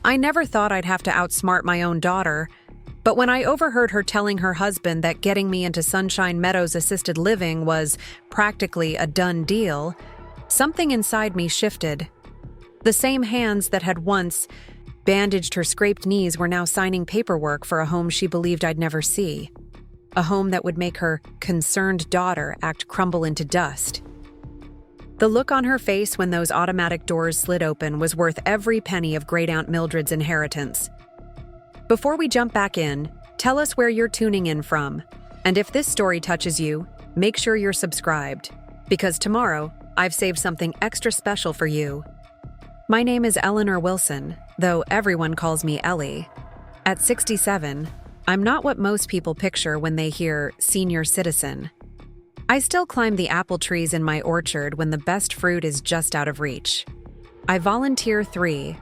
I never thought I'd have to outsmart my own daughter, but when I overheard her telling her husband that getting me into Sunshine Meadows Assisted Living was practically a done deal, something inside me shifted. The same hands that had once bandaged her scraped knees were now signing paperwork for a home she believed I'd never see. A home that would make her concerned daughter act crumble into dust. The look on her face when those automatic doors slid open was worth every penny of Great-Aunt Mildred's inheritance. Before we jump back in, tell us where you're tuning in from. And if this story touches you, make sure you're subscribed, because tomorrow I've saved something extra special for you. My name is Eleanor Wilson, though everyone calls me Ellie. At 67, I'm not what most people picture when they hear senior citizen. I still climb the apple trees in my orchard when the best fruit is just out of reach. I volunteer 3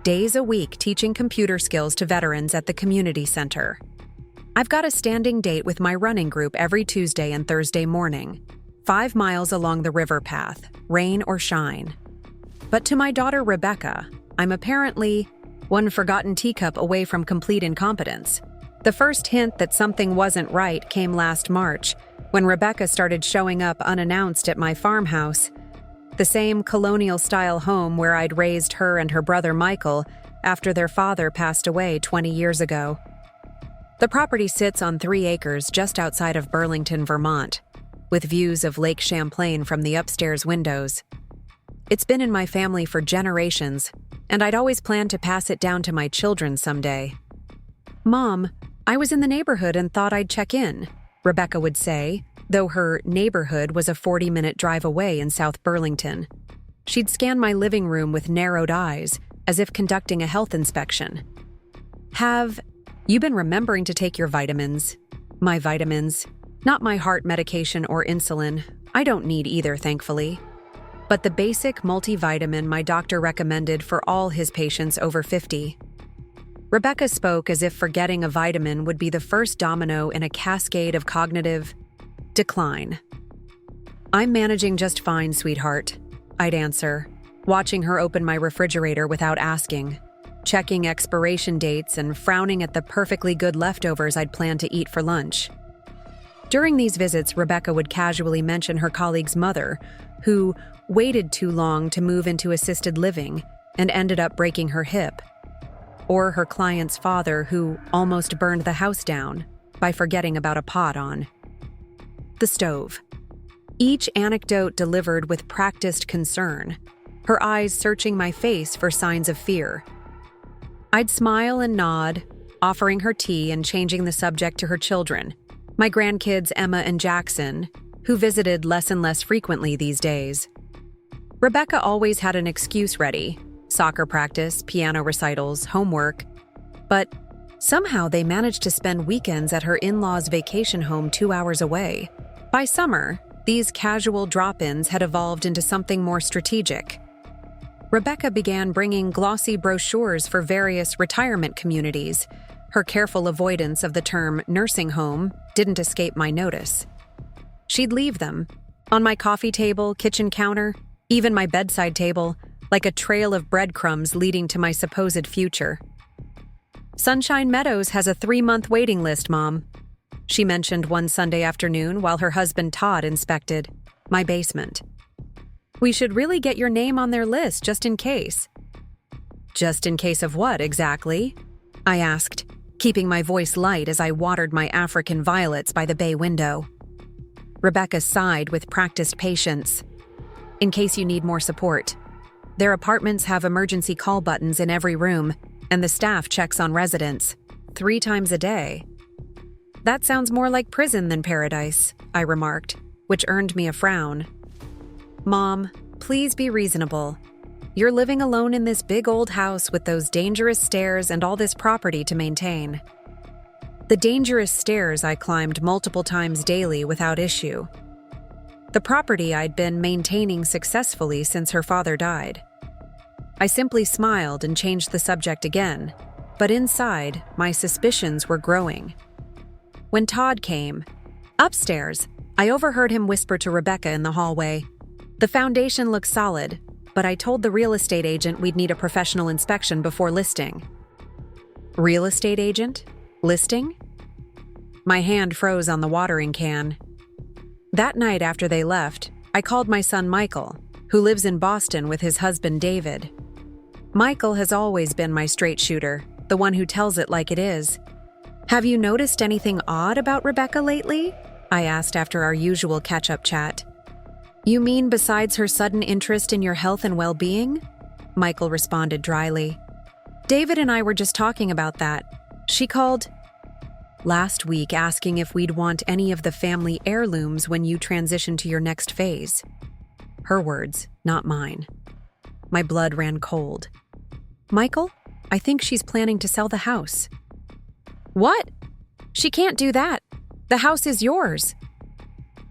days a week teaching computer skills to veterans at the community center. I've got a standing date with my running group every Tuesday and Thursday morning, 5 miles along the river path, rain or shine. But to my daughter Rebecca, I'm apparently one forgotten teacup away from complete incompetence. The first hint that something wasn't right came last March, when Rebecca started showing up unannounced at my farmhouse, the same colonial-style home where I'd raised her and her brother Michael after their father passed away 20 years ago. The property sits on 3 acres just outside of Burlington, Vermont, with views of Lake Champlain from the upstairs windows. It's been in my family for generations, and I'd always planned to pass it down to my children someday. "Mom, I was in the neighborhood and thought I'd check in," Rebecca would say, though her neighborhood was a 40-minute drive away in South Burlington. She'd scan my living room with narrowed eyes, as if conducting a health inspection. "Have you been remembering to take your vitamins?" "My vitamins. Not my heart medication or insulin. I don't need either, thankfully. But the basic multivitamin my doctor recommended for all his patients over 50. Rebecca spoke as if forgetting a vitamin would be the first domino in a cascade of cognitive decline. "I'm managing just fine, sweetheart," I'd answer, watching her open my refrigerator without asking, checking expiration dates and frowning at the perfectly good leftovers I'd planned to eat for lunch. During these visits, Rebecca would casually mention her colleague's mother, who waited too long to move into assisted living and ended up breaking her hip, or her client's father, who almost burned the house down by forgetting about a pot on the stove. Each anecdote delivered with practiced concern, her eyes searching my face for signs of fear. I'd smile and nod, offering her tea and changing the subject to her children, my grandkids Emma and Jackson, who visited less and less frequently these days. Rebecca always had an excuse ready: soccer practice, piano recitals, homework. But somehow they managed to spend weekends at her in-laws' vacation home 2 hours away. By summer, these casual drop-ins had evolved into something more strategic. Rebecca began bringing glossy brochures for various retirement communities. Her careful avoidance of the term nursing home didn't escape my notice. She'd leave them on my coffee table, kitchen counter, even my bedside table, like a trail of breadcrumbs leading to my supposed future. "Sunshine Meadows has a 3-month waiting list, Mom," she mentioned one Sunday afternoon while her husband Todd inspected my basement. "We should really get your name on their list just in case." "Just in case of what, exactly?" I asked, keeping my voice light as I watered my African violets by the bay window. Rebecca sighed with practiced patience. "In case you need more support. Their apartments have emergency call buttons in every room, and the staff checks on residents 3 times a day." "That sounds more like prison than paradise," I remarked, which earned me a frown. "Mom, please be reasonable. You're living alone in this big old house with those dangerous stairs and all this property to maintain." The dangerous stairs I climbed multiple times daily without issue. The property I'd been maintaining successfully since her father died. I simply smiled and changed the subject again, but inside, my suspicions were growing. When Todd came upstairs, I overheard him whisper to Rebecca in the hallway, "The foundation looks solid. but I told the real estate agent we'd need a professional inspection before listing. Real estate agent? Listing? My hand froze on the watering can. That night after they left, I called my son Michael, who lives in Boston with his husband David. Michael has always been my straight shooter, the one who tells it like it is. "Have you noticed anything odd about Rebecca lately?" I asked after our usual catch-up chat. "You mean besides her sudden interest in your health and well-being?" Michael responded dryly. "David and I were just talking about that. She called last week asking if we'd want any of the family heirlooms when you transition to your next phase." Her words, not mine. My blood ran cold. "Michael, I think she's planning to sell the house." "What? She can't do that. The house is yours."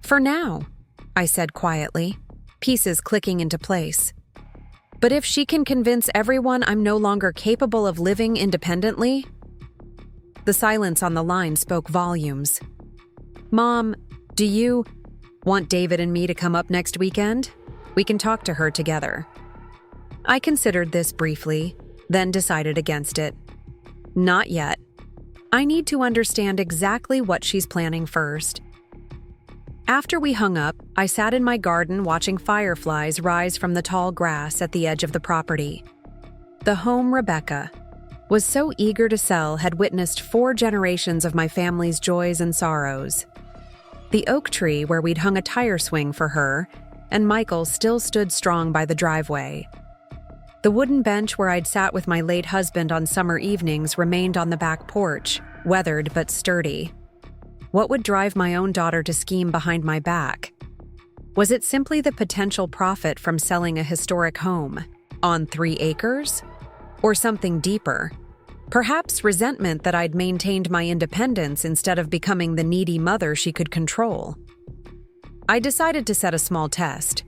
"For now," I said quietly, pieces clicking into place. "But if she can convince everyone I'm no longer capable of living independently—" The silence on the line spoke volumes. "Mom, do you want David and me to come up next weekend? We can talk to her together." I considered this briefly, then decided against it. Not yet. I need to understand exactly what she's planning first. After we hung up, I sat in my garden watching fireflies rise from the tall grass at the edge of the property. The home Rebecca was so eager to sell had witnessed 4 generations of my family's joys and sorrows. The oak tree where we'd hung a tire swing for her and Michael still stood strong by the driveway. The wooden bench where I'd sat with my late husband on summer evenings remained on the back porch, weathered but sturdy. What would drive my own daughter to scheme behind my back? Was it simply the potential profit from selling a historic home on 3 acres? Or something deeper? Perhaps resentment that I'd maintained my independence instead of becoming the needy mother she could control. I decided to set a small test.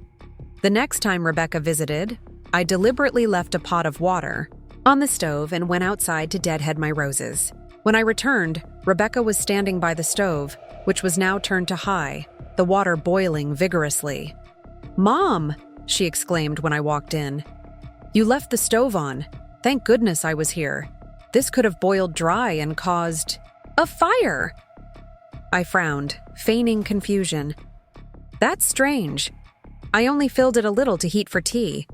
The next time Rebecca visited, I deliberately left a pot of water on the stove and went outside to deadhead my roses. When I returned, Rebecca was standing by the stove, which was now turned to high, the water boiling vigorously. "Mom!" she exclaimed when I walked in. "You left the stove on. Thank goodness I was here. This could have boiled dry and caused a fire." I frowned, feigning confusion. "That's strange. I only filled it a little to heat for tea,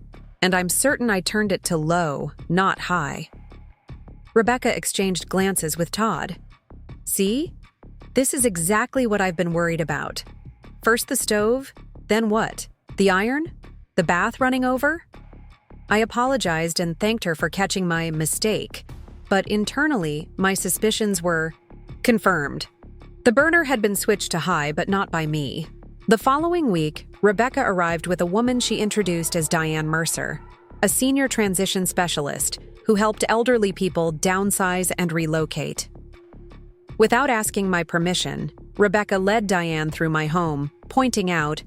and I'm certain I turned it to low, not high." Rebecca exchanged glances with Todd. "See? This is exactly what I've been worried about. First the stove, then what? The iron? The bath running over?" I apologized and thanked her for catching my mistake, but internally, my suspicions were confirmed. The burner had been switched to high, but not by me. The following week, Rebecca arrived with a woman she introduced as Diane Mercer, a senior transition specialist who helped elderly people downsize and relocate. Without asking my permission, Rebecca led Diane through my home, pointing out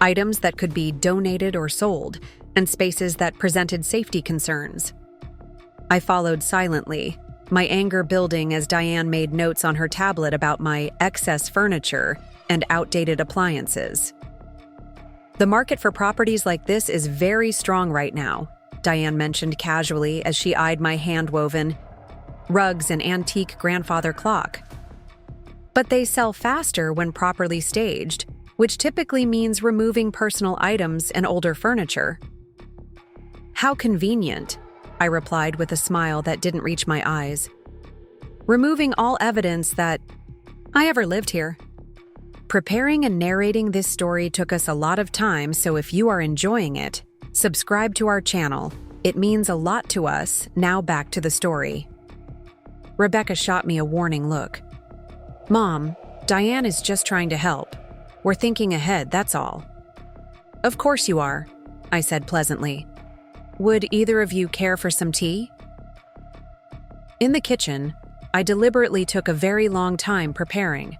items that could be donated or sold and spaces that presented safety concerns. I followed silently, my anger building as Diane made notes on her tablet about my excess furniture and outdated appliances. "The market for properties like this is very strong right now," Diane mentioned casually as she eyed my hand-woven rugs and antique grandfather clock. "But they sell faster when properly staged, which typically means removing personal items and older furniture." "How convenient," I replied with a smile that didn't reach my eyes. "Removing all evidence that I ever lived here." Preparing and narrating this story took us a lot of time, so if you are enjoying it, subscribe to our channel. It means a lot to us. Now back to the story. Rebecca shot me a warning look. "Mom, Diane is just trying to help. We're thinking ahead, that's all." "Of course you are," I said pleasantly. "Would either of you care for some tea?" In the kitchen, I deliberately took a very long time preparing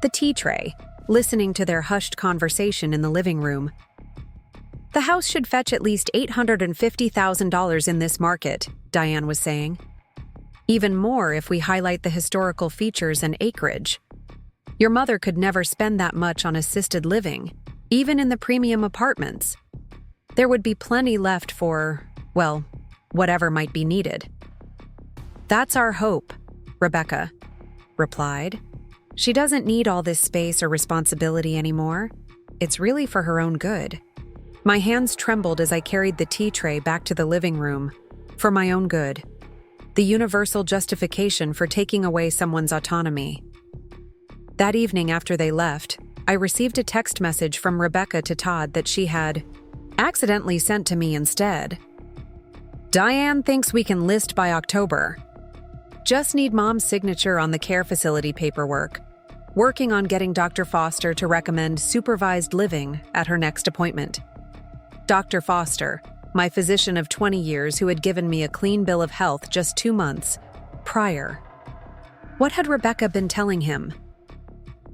the tea tray, listening to their hushed conversation in the living room. "The house should fetch at least $850,000 in this market," Diane was saying. "Even more if we highlight the historical features and acreage. Your mother could never spend that much on assisted living, even in the premium apartments." There would be plenty left for, well, whatever might be needed. "That's our hope," Rebecca replied. "She doesn't need all this space or responsibility anymore. It's really for her own good." My hands trembled as I carried the tea tray back to the living room. For my own good. The universal justification for taking away someone's autonomy. That evening after they left, I received a text message from Rebecca to Todd that she had accidentally sent to me instead. "Diane thinks we can list by October. Just need Mom's signature on the care facility paperwork. Working on getting Dr. Foster to recommend supervised living at her next appointment." Dr. Foster, my physician of 20 years who had given me a clean bill of health just 2 months prior. What had Rebecca been telling him?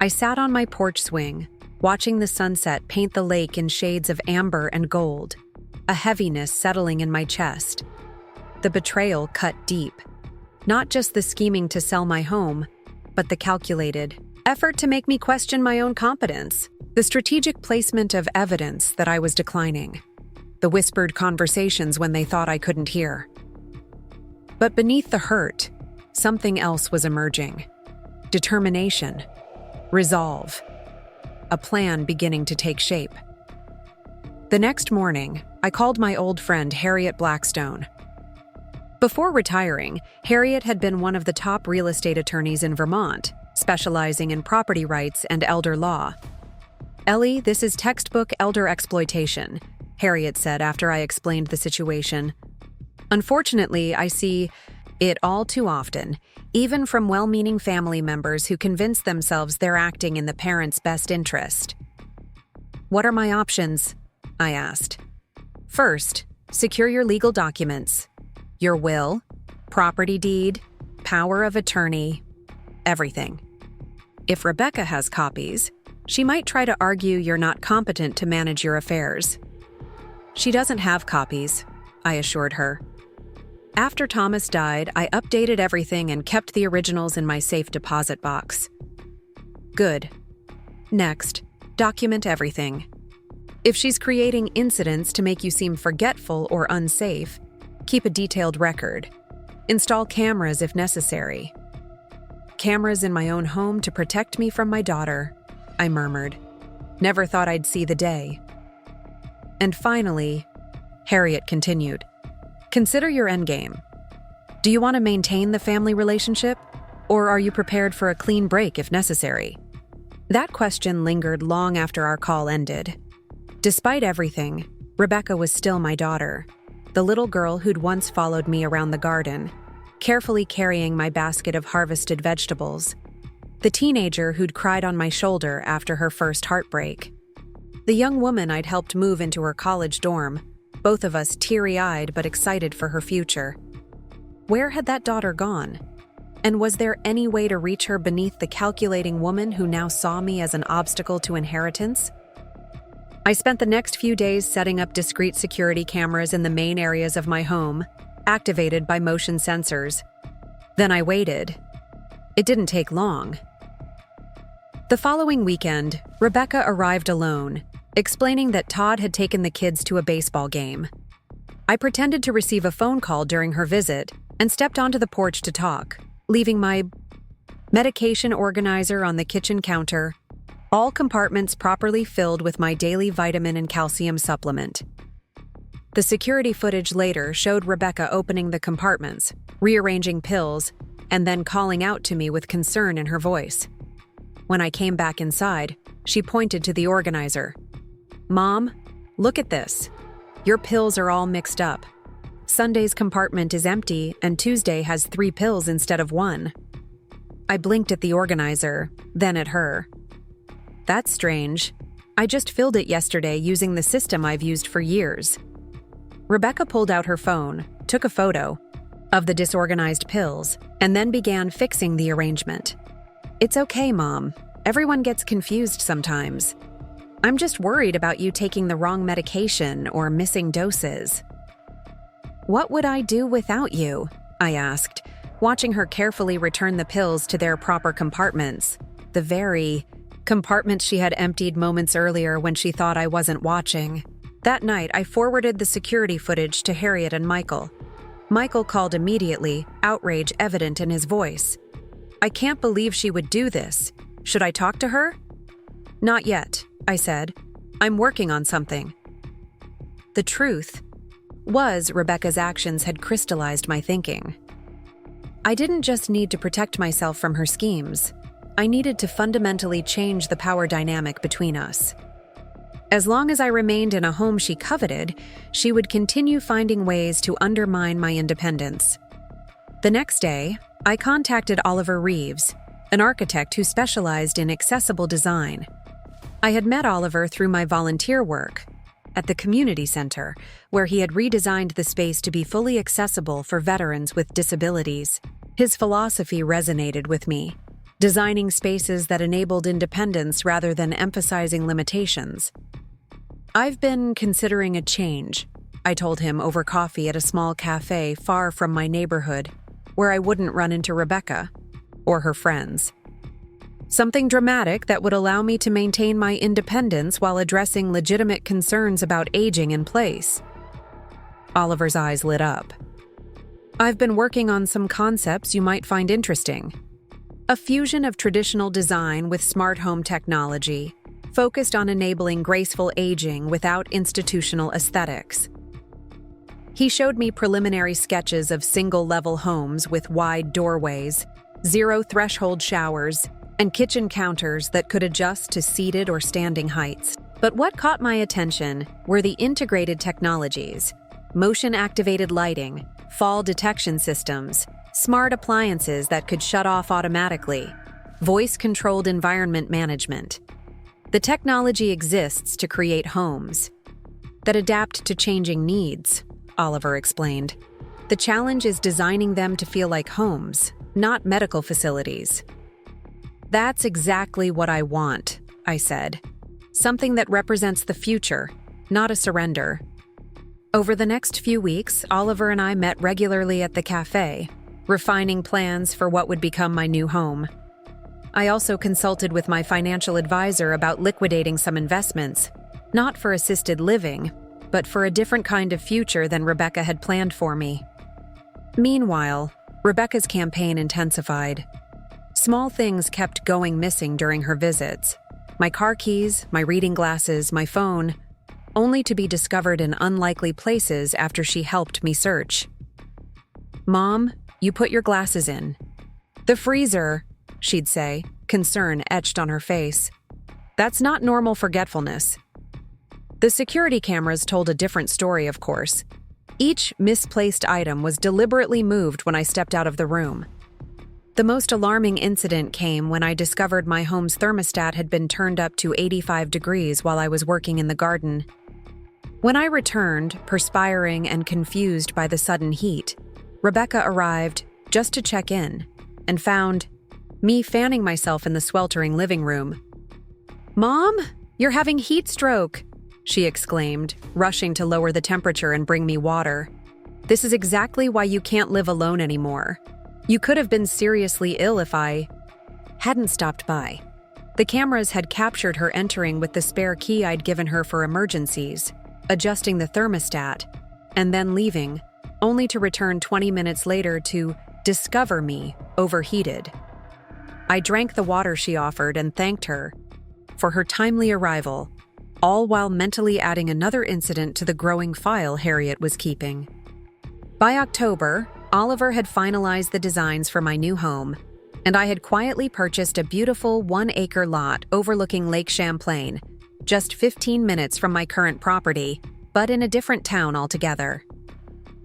I sat on my porch swing, watching the sunset paint the lake in shades of amber and gold, a heaviness settling in my chest. The betrayal cut deep. Not just the scheming to sell my home, but the calculated effort to make me question my own competence, the strategic placement of evidence that I was declining, the whispered conversations when they thought I couldn't hear. But beneath the hurt, something else was emerging. Determination. Resolve. A plan beginning to take shape. The next morning, I called my old friend Harriet Blackstone. Before retiring, Harriet had been one of the top real estate attorneys in Vermont, specializing in property rights and elder law. "Ellie, this is textbook elder exploitation," Harriet said after I explained the situation. "Unfortunately, I see it all too often, even from well-meaning family members who convince themselves they're acting in the parent's best interest." "What are my options?" I asked. "First, secure your legal documents. Your will, property deed, power of attorney, everything. If Rebecca has copies, she might try to argue you're not competent to manage your affairs." "She doesn't have copies," I assured her. "After Thomas died, I updated everything and kept the originals in my safe deposit box." "Good. Next, document everything. If she's creating incidents to make you seem forgetful or unsafe, keep a detailed record. Install cameras if necessary." "Cameras in my own home to protect me from my daughter," I murmured. "Never thought I'd see the day." "And finally," Harriet continued, "consider your endgame. Do you want to maintain the family relationship, or are you prepared for a clean break if necessary?" That question lingered long after our call ended. Despite everything, Rebecca was still my daughter, the little girl who'd once followed me around the garden, carefully carrying my basket of harvested vegetables, the teenager who'd cried on my shoulder after her first heartbreak, the young woman I'd helped move into her college dorm, both of us teary-eyed but excited for her future. Where had that daughter gone? And was there any way to reach her beneath the calculating woman who now saw me as an obstacle to inheritance? I spent the next few days setting up discrete security cameras in the main areas of my home, activated by motion sensors. Then I waited. It didn't take long. The following weekend, Rebecca arrived alone, explaining that Todd had taken the kids to a baseball game. I pretended to receive a phone call during her visit and stepped onto the porch to talk, leaving my medication organizer on the kitchen counter, all compartments properly filled with my daily vitamin and calcium supplement. The security footage later showed Rebecca opening the compartments, rearranging pills, and then calling out to me with concern in her voice. When I came back inside, she pointed to the organizer. "Mom, look at this. Your pills are all mixed up. Sunday's compartment is empty and Tuesday has 3 pills instead of 1. I blinked at the organizer, then at her. "That's strange. I just filled it yesterday using the system I've used for years." Rebecca pulled out her phone, took a photo of the disorganized pills, and then began fixing the arrangement. "It's okay, Mom. Everyone gets confused sometimes. I'm just worried about you taking the wrong medication or missing doses." "What would I do without you?" I asked, watching her carefully return the pills to their proper compartments, the very compartments she had emptied moments earlier when she thought I wasn't watching. That night, I forwarded the security footage to Harriet and Michael. Michael called immediately, outrage evident in his voice. "I can't believe she would do this. Should I talk to her?" "Not yet," I said. "I'm working on something." The truth was Rebecca's actions had crystallized my thinking. I didn't just need to protect myself from her schemes. I needed to fundamentally change the power dynamic between us. As long as I remained in a home she coveted, she would continue finding ways to undermine my independence. The next day, I contacted Oliver Reeves, an architect who specialized in accessible design. I had met Oliver through my volunteer work at the community center, where he had redesigned the space to be fully accessible for veterans with disabilities. His philosophy resonated with me, designing spaces that enabled independence rather than emphasizing limitations. "I've been considering a change," I told him over coffee at a small cafe far from my neighborhood, where I wouldn't run into Rebecca or her friends. "Something dramatic that would allow me to maintain my independence while addressing legitimate concerns about aging in place." Oliver's eyes lit up. "I've been working on some concepts you might find interesting. A fusion of traditional design with smart home technology, focused on enabling graceful aging without institutional aesthetics." He showed me preliminary sketches of single-level homes with wide doorways, zero-threshold showers, and kitchen counters that could adjust to seated or standing heights. But what caught my attention were the integrated technologies: motion-activated lighting, fall detection systems, smart appliances that could shut off automatically, voice-controlled environment management. The technology exists to create homes that adapt to changing needs, Oliver explained. The challenge is designing them to feel like homes, not medical facilities. "That's exactly what I want," I said. "Something that represents the future, not a surrender." Over the next few weeks, Oliver and I met regularly at the cafe, refining plans for what would become my new home. I also consulted with my financial advisor about liquidating some investments, not for assisted living, but for a different kind of future than Rebecca had planned for me. Meanwhile, Rebecca's campaign intensified. Small things kept going missing during her visits. My car keys, my reading glasses, my phone, only to be discovered in unlikely places after she helped me search. "Mom, you put your glasses in." "The freezer," she'd say, concern etched on her face. "That's not normal forgetfulness." The security cameras told a different story, of course. Each misplaced item was deliberately moved when I stepped out of the room. The most alarming incident came when I discovered my home's thermostat had been turned up to 85 degrees while I was working in the garden. When I returned, perspiring and confused by the sudden heat, Rebecca arrived just to check in and found me fanning myself in the sweltering living room. "Mom, you're having heat stroke," she exclaimed, rushing to lower the temperature and bring me water. "This is exactly why you can't live alone anymore. You could have been seriously ill if I hadn't stopped by." The cameras had captured her entering with the spare key I'd given her for emergencies, adjusting the thermostat, and then leaving, only to return 20 minutes later to discover me overheated. I drank the water she offered and thanked her for her timely arrival, all while mentally adding another incident to the growing file Harriet was keeping. By October, Oliver had finalized the designs for my new home, and I had quietly purchased a beautiful 1-acre lot overlooking Lake Champlain, just 15 minutes from my current property, but in a different town altogether.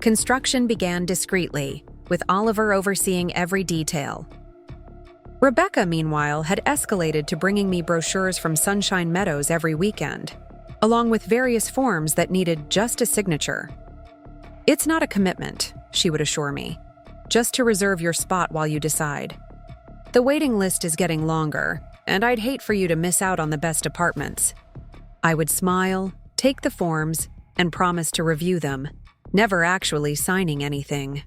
Construction began discreetly, with Oliver overseeing every detail. Rebecca, meanwhile, had escalated to bringing me brochures from Sunshine Meadows every weekend, along with various forms that needed just a signature. "It's not a commitment," she would assure me, "just to reserve your spot while you decide. The waiting list is getting longer, and I'd hate for you to miss out on the best apartments." I would smile, take the forms, and promise to review them, never actually signing anything.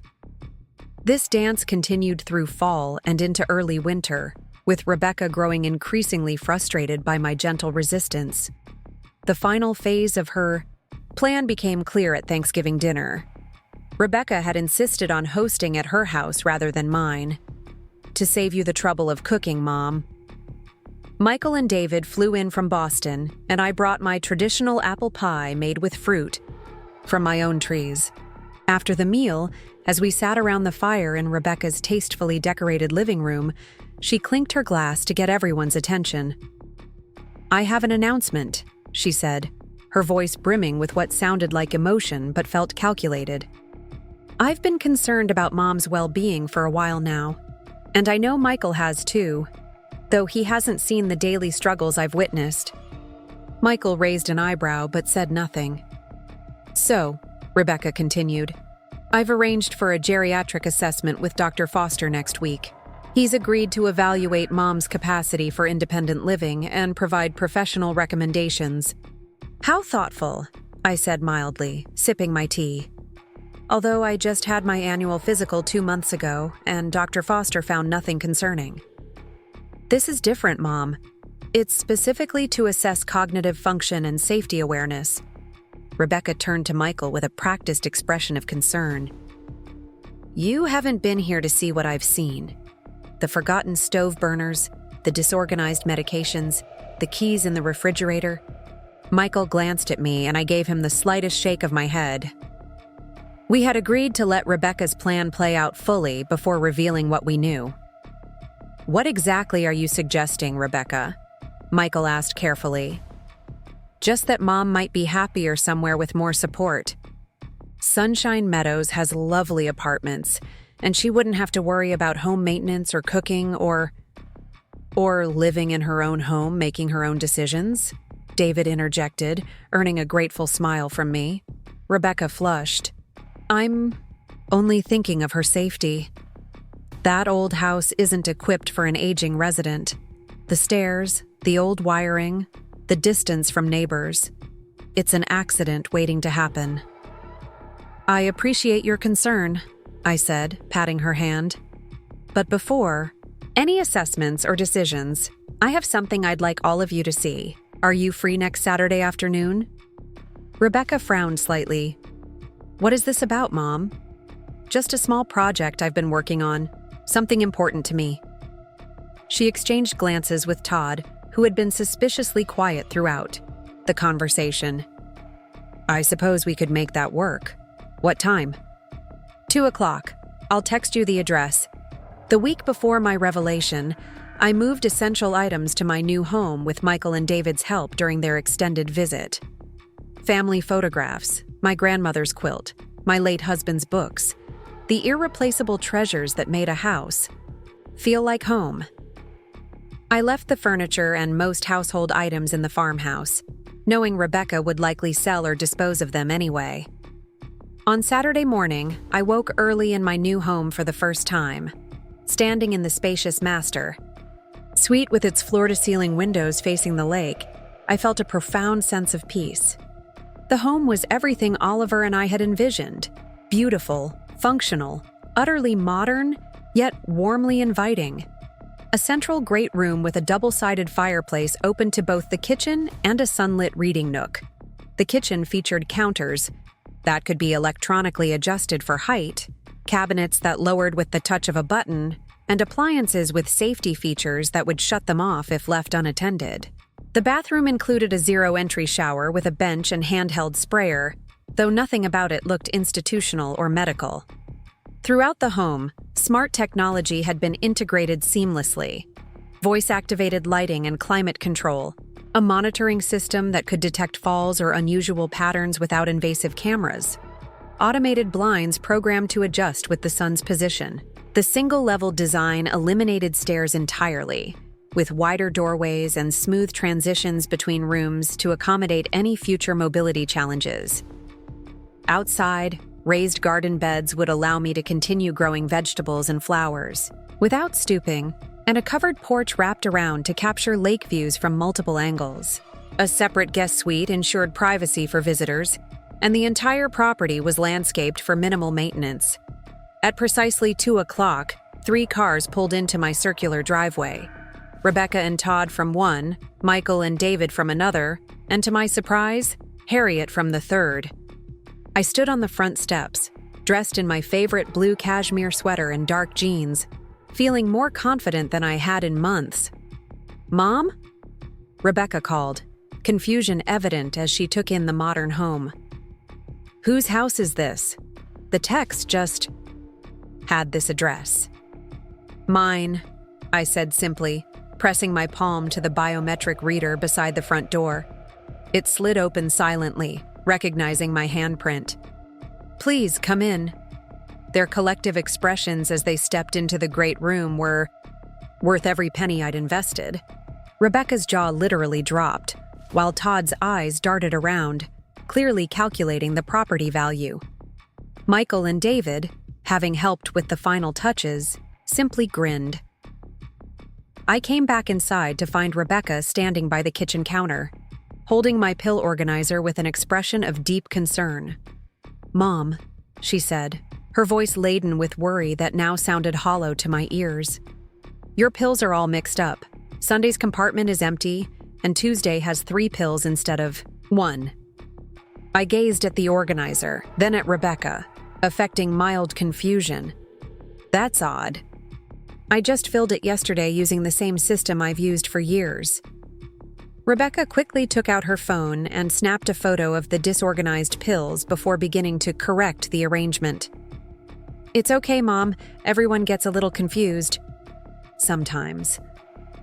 This dance continued through fall and into early winter, with Rebecca growing increasingly frustrated by my gentle resistance. The final phase of her Plan became clear at Thanksgiving dinner. Rebecca had insisted on hosting at her house rather than mine. To save you the trouble of cooking, Mom. Michael and David flew in from Boston, and I brought my traditional apple pie made with fruit from my own trees. After the meal, as we sat around the fire in Rebecca's tastefully decorated living room, she clinked her glass to get everyone's attention. "I have an announcement," she said, her voice brimming with what sounded like emotion but felt calculated. "I've been concerned about Mom's well-being for a while now, and I know Michael has too, though he hasn't seen the daily struggles I've witnessed." Michael raised an eyebrow but said nothing. "So," Rebecca continued, "I've arranged for a geriatric assessment with Dr. Foster next week. He's agreed to evaluate Mom's capacity for independent living and provide professional recommendations." "How thoughtful," I said mildly, sipping my tea. "Although I just had my annual physical 2 months ago, and Dr. Foster found nothing concerning." "This is different, Mom. It's specifically to assess cognitive function and safety awareness." Rebecca turned to Michael with a practiced expression of concern. "You haven't been here to see what I've seen. The forgotten stove burners, the disorganized medications, the keys in the refrigerator." Michael glanced at me and I gave him the slightest shake of my head. We had agreed to let Rebecca's plan play out fully before revealing what we knew. "What exactly are you suggesting, Rebecca?" Michael asked carefully. "Just that Mom might be happier somewhere with more support. Sunshine Meadows has lovely apartments, and she wouldn't have to worry about home maintenance or cooking or living in her own home making her own decisions," David interjected, earning a grateful smile from me. Rebecca flushed. "I'm only thinking of her safety. That old house isn't equipped for an aging resident. The stairs, the old wiring, the distance from neighbors. It's an accident waiting to happen." "I appreciate your concern," I said, patting her hand. "But before any assessments or decisions, I have something I'd like all of you to see. Are you free next Saturday afternoon?" Rebecca frowned slightly. "What is this about, Mom?" "Just a small project I've been working on. Something important to me." She exchanged glances with Todd, who had been suspiciously quiet throughout the conversation. "I suppose we could make that work. What time?" 2:00. I'll text you the address. The week before my revelation, I moved essential items to my new home with Michael and David's help during their extended visit. Family photographs, my grandmother's quilt, my late husband's books, the irreplaceable treasures that made a house feel like home. I left the furniture and most household items in the farmhouse, knowing Rebecca would likely sell or dispose of them anyway. On Saturday morning, I woke early in my new home for the first time, standing in the spacious master suite with its floor-to-ceiling windows facing the lake. I felt a profound sense of peace. The home was everything Oliver and I had envisioned: beautiful, functional, utterly modern, yet warmly inviting. A central great room with a double-sided fireplace opened to both the kitchen and a sunlit reading nook. The kitchen featured counters that could be electronically adjusted for height, cabinets that lowered with the touch of a button, and appliances with safety features that would shut them off if left unattended. The bathroom included a zero-entry shower with a bench and handheld sprayer, though nothing about it looked institutional or medical. Throughout the home, smart technology had been integrated seamlessly. Voice-activated lighting and climate control, a monitoring system that could detect falls or unusual patterns without invasive cameras, automated blinds programmed to adjust with the sun's position. The single-level design eliminated stairs entirely, with wider doorways and smooth transitions between rooms to accommodate any future mobility challenges. Outside, raised garden beds would allow me to continue growing vegetables and flowers without stooping, and a covered porch wrapped around to capture lake views from multiple angles. A separate guest suite ensured privacy for visitors, and the entire property was landscaped for minimal maintenance. At precisely 2:00, 3 cars pulled into my circular driveway. Rebecca and Todd from one, Michael and David from another, and to my surprise, Harriet from the third. I stood on the front steps, dressed in my favorite blue cashmere sweater and dark jeans, feeling more confident than I had in months. "Mom?" Rebecca called, confusion evident as she took in the modern home. "Whose house is this? The text just had this address." "Mine," I said simply, pressing my palm to the biometric reader beside the front door. It slid open silently, recognizing my handprint. "Please come in." Their collective expressions as they stepped into the great room were worth every penny I'd invested. Rebecca's jaw literally dropped, while Todd's eyes darted around, clearly calculating the property value. Michael and David, having helped with the final touches, simply grinned. I came back inside to find Rebecca standing by the kitchen counter, holding my pill organizer with an expression of deep concern. "Mom," she said, her voice laden with worry that now sounded hollow to my ears. "Your pills are all mixed up. Sunday's compartment is empty, and Tuesday has 3 pills instead of 1. I gazed at the organizer, then at Rebecca, affecting mild confusion. "That's odd. I just filled it yesterday using the same system I've used for years." Rebecca quickly took out her phone and snapped a photo of the disorganized pills before beginning to correct the arrangement. "It's okay, Mom. Everyone gets a little confused. Sometimes.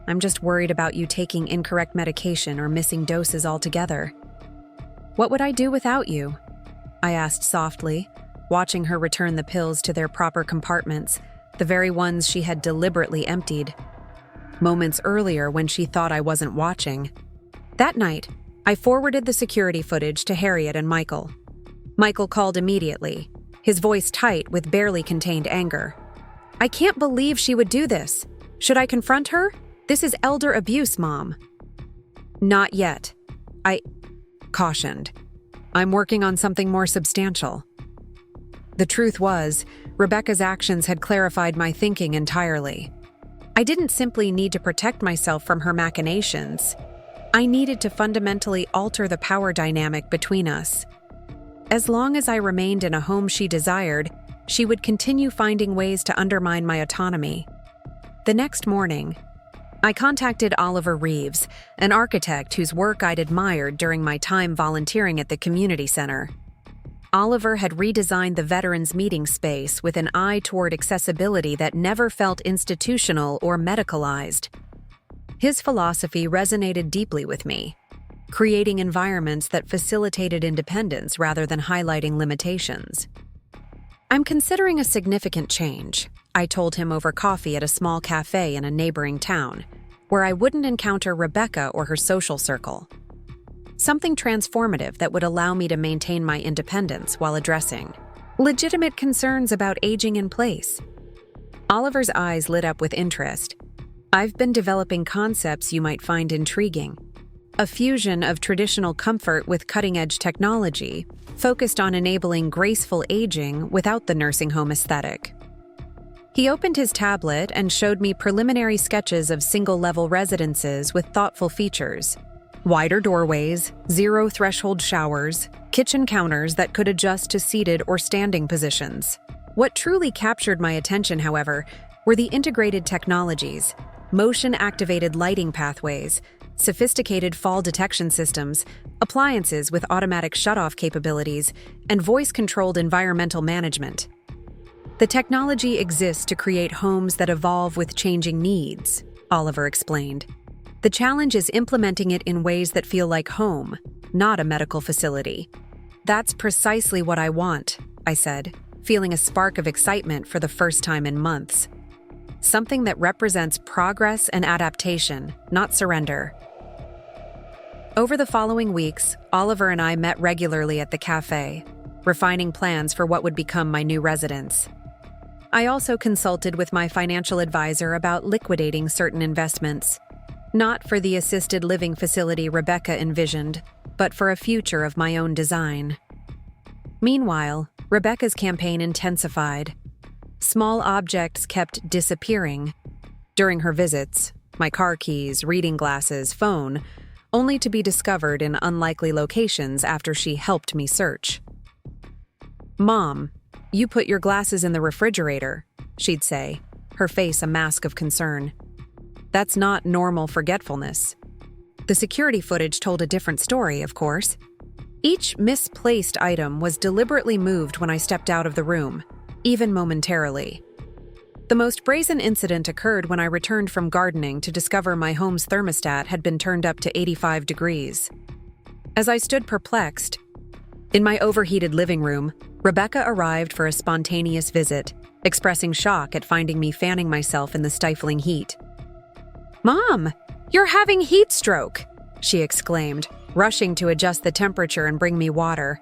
I'm just worried about you taking incorrect medication or missing doses altogether." "What would I do without you?" I asked softly, watching her return the pills to their proper compartments, the very ones she had deliberately emptied. Moments earlier when she thought I wasn't watching. That night, I forwarded the security footage to Harriet and Michael. Michael called immediately, his voice tight with barely contained anger. "I can't believe she would do this. Should I confront her? This is elder abuse, Mom." "Not yet," I cautioned. "I'm working on something more substantial." The truth was, Rebecca's actions had clarified my thinking entirely. I didn't simply need to protect myself from her machinations. I needed to fundamentally alter the power dynamic between us. As long as I remained in a home she desired, she would continue finding ways to undermine my autonomy. The next morning, I contacted Oliver Reeves, an architect whose work I'd admired during my time volunteering at the community center. Oliver had redesigned the veterans' meeting space with an eye toward accessibility that never felt institutional or medicalized. His philosophy resonated deeply with me, creating environments that facilitated independence rather than highlighting limitations. "I'm considering a significant change," I told him over coffee at a small cafe in a neighboring town, where I wouldn't encounter Rebecca or her social circle. Something transformative that would allow me to maintain my independence while addressing legitimate concerns about aging in place. Oliver's eyes lit up with interest. "I've been developing concepts you might find intriguing. A fusion of traditional comfort with cutting-edge technology, focused on enabling graceful aging without the nursing home aesthetic." He opened his tablet and showed me preliminary sketches of single-level residences with thoughtful features. Wider doorways, zero-threshold showers, kitchen counters that could adjust to seated or standing positions. What truly captured my attention, however, were the integrated technologies, motion-activated lighting pathways, sophisticated fall detection systems, appliances with automatic shutoff capabilities, and voice-controlled environmental management. "The technology exists to create homes that evolve with changing needs," Oliver explained. "The challenge is implementing it in ways that feel like home, not a medical facility." "That's precisely what I want," I said, feeling a spark of excitement for the first time in months. Something that represents progress and adaptation, not surrender. Over the following weeks, Oliver and I met regularly at the cafe, refining plans for what would become my new residence. I also consulted with my financial advisor about liquidating certain investments, not for the assisted living facility Rebecca envisioned, but for a future of my own design. Meanwhile, Rebecca's campaign intensified. Small objects kept disappearing. During her visits, my car keys, reading glasses, phone, only to be discovered in unlikely locations after she helped me search. "Mom, you put your glasses in the refrigerator," she'd say, her face a mask of concern. "That's not normal forgetfulness." The security footage told a different story, of course. Each misplaced item was deliberately moved when I stepped out of the room, even momentarily. The most brazen incident occurred when I returned from gardening to discover my home's thermostat had been turned up to 85 degrees. As I stood perplexed, in my overheated living room, Rebecca arrived for a spontaneous visit, expressing shock at finding me fanning myself in the stifling heat. "Mom, you're having heat stroke!" she exclaimed, rushing to adjust the temperature and bring me water.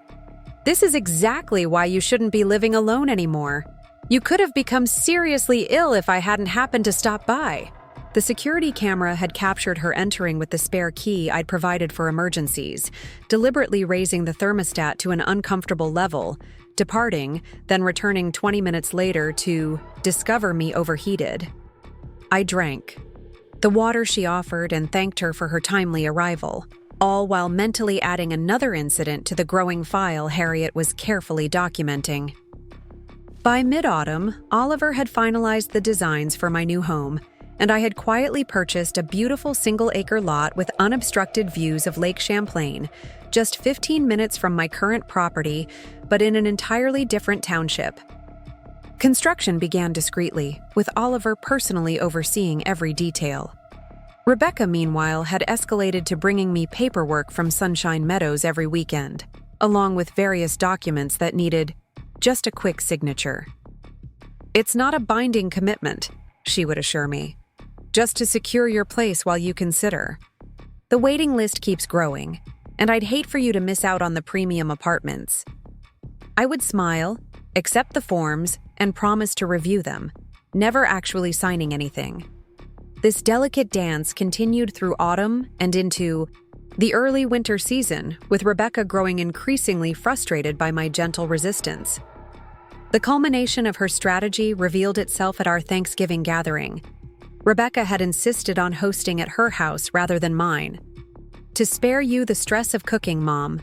"This is exactly why you shouldn't be living alone anymore. You could have become seriously ill if I hadn't happened to stop by." The security camera had captured her entering with the spare key I'd provided for emergencies, deliberately raising the thermostat to an uncomfortable level, departing, then returning 20 minutes later to discover me overheated. I drank the water she offered and thanked her for her timely arrival, all while mentally adding another incident to the growing file Harriet was carefully documenting. By mid-autumn, Oliver had finalized the designs for my new home, and I had quietly purchased a beautiful single-acre lot with unobstructed views of Lake Champlain, just 15 minutes from my current property, but in an entirely different township. Construction began discreetly, with Oliver personally overseeing every detail. Rebecca, meanwhile, had escalated to bringing me paperwork from Sunshine Meadows every weekend, along with various documents that needed just a quick signature. "It's not a binding commitment," she would assure me, "just to secure your place while you consider. The waiting list keeps growing, and I'd hate for you to miss out on the premium apartments." I would smile, accept the forms, and promise to review them, never actually signing anything. This delicate dance continued through autumn and into the early winter season, with Rebecca growing increasingly frustrated by my gentle resistance. The culmination of her strategy revealed itself at our Thanksgiving gathering. Rebecca had insisted on hosting at her house rather than mine. "To spare you the stress of cooking, Mom."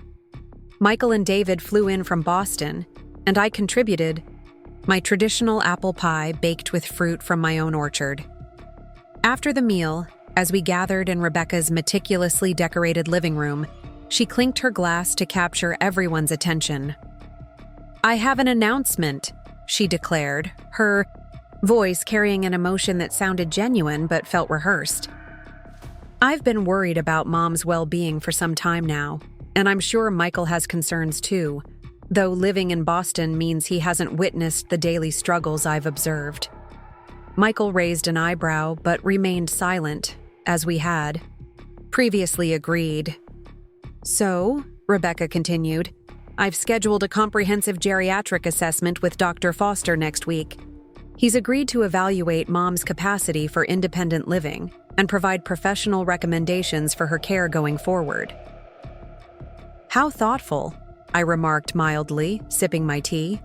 Michael and David flew in from Boston, and I contributed my traditional apple pie baked with fruit from my own orchard. After the meal, as we gathered in Rebecca's meticulously decorated living room, she clinked her glass to capture everyone's attention. "I have an announcement," she declared, her voice carrying an emotion that sounded genuine but felt rehearsed. "I've been worried about Mom's well-being for some time now, and I'm sure Michael has concerns too, though living in Boston means he hasn't witnessed the daily struggles I've observed." Michael raised an eyebrow but remained silent, as we had previously agreed. "So," Rebecca continued, "I've scheduled a comprehensive geriatric assessment with Dr. Foster next week. He's agreed to evaluate Mom's capacity for independent living and provide professional recommendations for her care going forward." "How thoughtful," I remarked mildly, sipping my tea.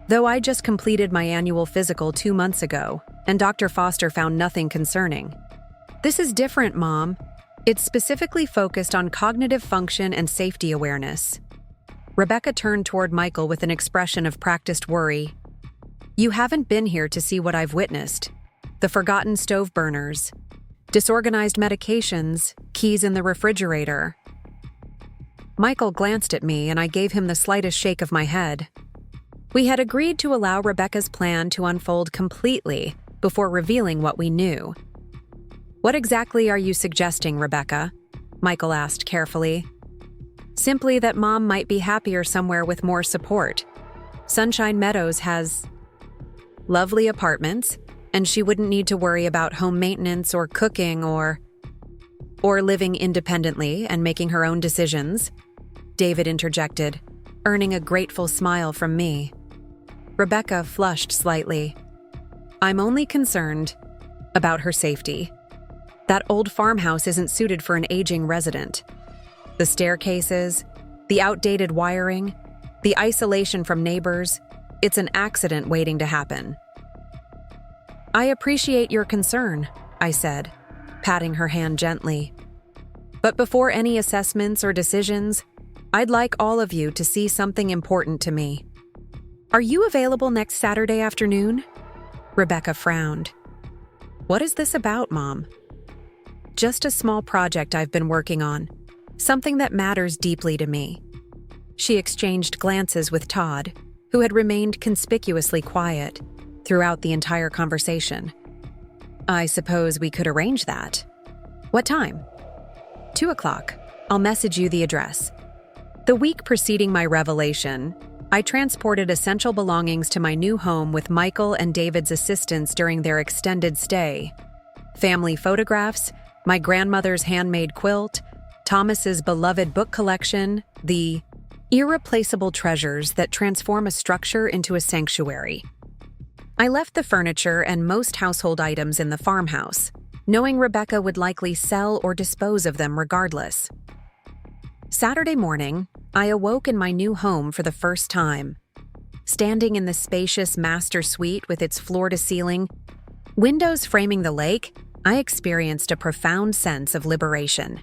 Though I just completed my annual physical 2 months ago, and Dr. Foster found nothing concerning. "This is different, Mom. It's specifically focused on cognitive function and safety awareness." Rebecca turned toward Michael with an expression of practiced worry. "You haven't been here to see what I've witnessed. The forgotten stove burners, disorganized medications, keys in the refrigerator." Michael glanced at me and I gave him the slightest shake of my head. We had agreed to allow Rebecca's plan to unfold completely before revealing what we knew. "What exactly are you suggesting, Rebecca?" Michael asked carefully. "Simply that Mom might be happier somewhere with more support. Sunshine Meadows has lovely apartments, and she wouldn't need to worry about home maintenance or cooking or living independently and making her own decisions," David interjected, earning a grateful smile from me. Rebecca flushed slightly. "I'm only concerned about her safety. That old farmhouse isn't suited for an aging resident. The staircases, the outdated wiring, the isolation from neighbors, it's an accident waiting to happen." "I appreciate your concern," I said, patting her hand gently. But before any assessments or decisions, I'd like all of you to see something important to me. Are you available next Saturday afternoon? Rebecca frowned. What is this about, Mom? Just a small project I've been working on, something that matters deeply to me. She exchanged glances with Todd, who had remained conspicuously quiet throughout the entire conversation. I suppose we could arrange that. What time? 2 o'clock. I'll message you the address. The week preceding my revelation, I transported essential belongings to my new home with Michael and David's assistance during their extended stay. Family photographs, my grandmother's handmade quilt, Thomas's beloved book collection, the irreplaceable treasures that transform a structure into a sanctuary. I left the furniture and most household items in the farmhouse, knowing Rebecca would likely sell or dispose of them regardless. Saturday morning, I awoke in my new home for the first time. Standing in the spacious master suite with its floor-to-ceiling windows framing the lake, I experienced a profound sense of liberation.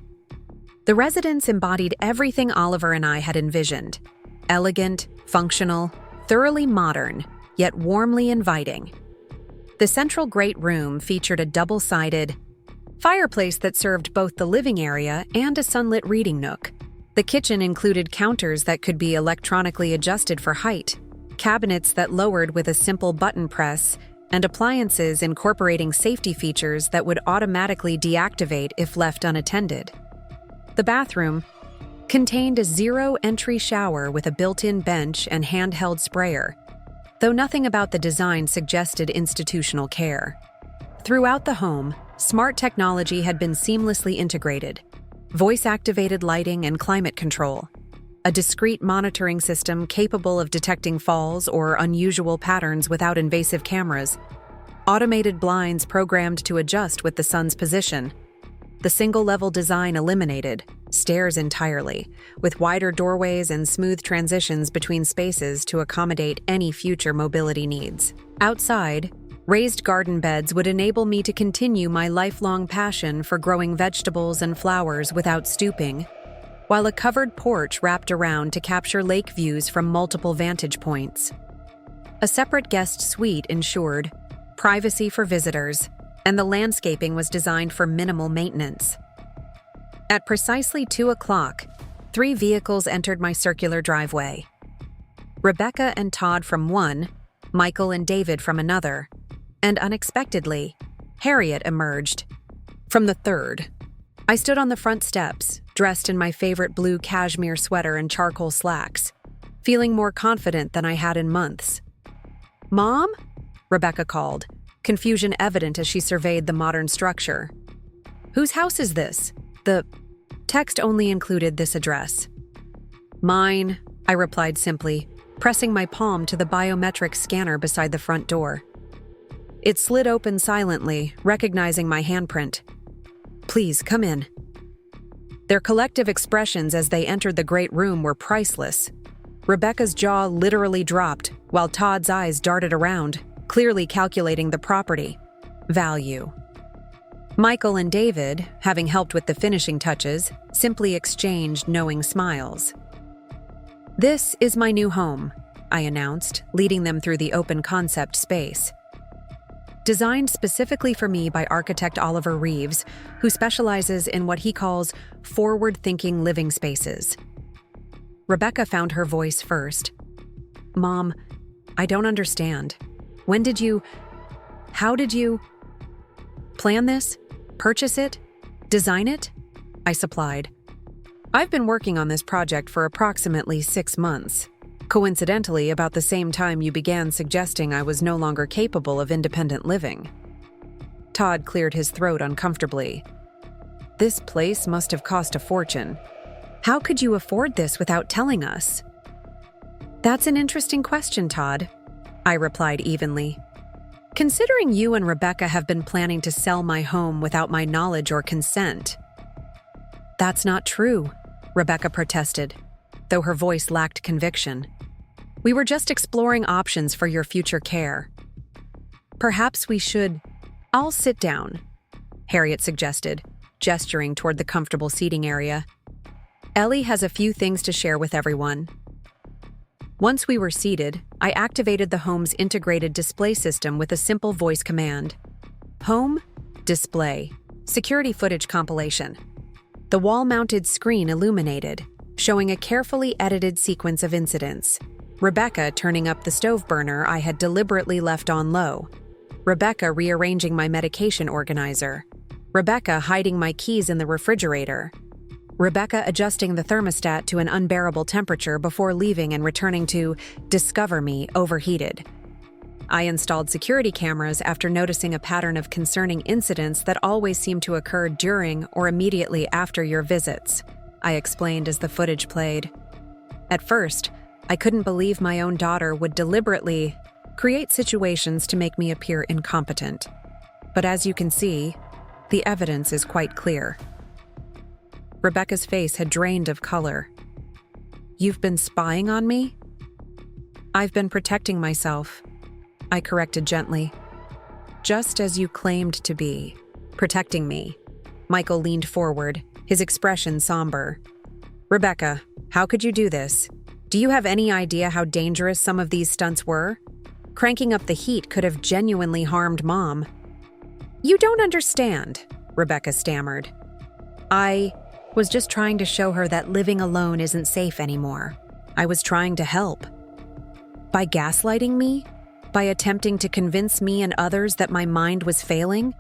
The residence embodied everything Oliver and I had envisioned: elegant, functional, thoroughly modern, yet warmly inviting. The central great room featured a double-sided fireplace that served both the living area and a sunlit reading nook. The kitchen included counters that could be electronically adjusted for height, cabinets that lowered with a simple button press, and appliances incorporating safety features that would automatically deactivate if left unattended. The bathroom contained a zero-entry shower with a built-in bench and handheld sprayer, though nothing about the design suggested institutional care. Throughout the home, smart technology had been seamlessly integrated: voice-activated lighting and climate control, a discrete monitoring system capable of detecting falls or unusual patterns without invasive cameras, automated blinds programmed to adjust with the sun's position. The single-level design eliminated stairs entirely, with wider doorways and smooth transitions between spaces to accommodate any future mobility needs. Outside, raised garden beds would enable me to continue my lifelong passion for growing vegetables and flowers without stooping, while a covered porch wrapped around to capture lake views from multiple vantage points. A separate guest suite ensured privacy for visitors, and the landscaping was designed for minimal maintenance. At precisely 2 o'clock, 3 vehicles entered my circular driveway. Rebecca and Todd from one, Michael and David from another, and unexpectedly, Harriet emerged from the third. I stood on the front steps, dressed in my favorite blue cashmere sweater and charcoal slacks, feeling more confident than I had in months. "Mom?" Rebecca called, confusion evident as she surveyed the modern structure. "Whose house is this?" The text only included this address. "Mine," I replied simply, pressing my palm to the biometric scanner beside the front door. It slid open silently, recognizing my handprint. "Please, come in." Their collective expressions as they entered the great room were priceless. Rebecca's jaw literally dropped, while Todd's eyes darted around, clearly calculating the property value. Michael and David, having helped with the finishing touches, simply exchanged knowing smiles. "This is my new home," I announced, leading them through the open concept space. Designed specifically for me by architect Oliver Reeves, who specializes in what he calls forward-thinking living spaces. Rebecca found her voice first. "Mom, I don't understand. How did you plan this? Purchase it? Design it?" I supplied. "I've been working on this project for approximately 6 months. Coincidentally, about the same time you began suggesting I was no longer capable of independent living." Todd cleared his throat uncomfortably. "This place must have cost a fortune. How could you afford this without telling us?" "That's an interesting question, Todd," I replied evenly. "Considering you and Rebecca have been planning to sell my home without my knowledge or consent." "That's not true," Rebecca protested, though her voice lacked conviction. "We were just exploring options for your future care." "Perhaps we should—" "I'll sit down," Harriet suggested, gesturing toward the comfortable seating area. Ellie has a few things to share with everyone. Once we were seated, I activated the home's integrated display system with a simple voice command. Home, display, security footage compilation. The wall-mounted screen illuminated, showing a carefully edited sequence of incidents. Rebecca turning up the stove burner I had deliberately left on low. Rebecca rearranging my medication organizer. Rebecca hiding my keys in the refrigerator. Rebecca adjusting the thermostat to an unbearable temperature before leaving and returning to discover me overheated. I installed security cameras after noticing a pattern of concerning incidents that always seem to occur during or immediately after your visits, I explained as the footage played. At first, I couldn't believe my own daughter would deliberately create situations to make me appear incompetent. But as you can see, the evidence is quite clear. Rebecca's face had drained of color. You've been spying on me? I've been protecting myself, I corrected gently. Just as you claimed to be, protecting me. Michael leaned forward, his expression somber. Rebecca, how could you do this? Do you have any idea how dangerous some of these stunts were? Cranking up the heat could have genuinely harmed Mom. You don't understand, Rebecca stammered. I was just trying to show her that living alone isn't safe anymore. I was trying to help. By gaslighting me? By attempting to convince me and others that my mind was failing?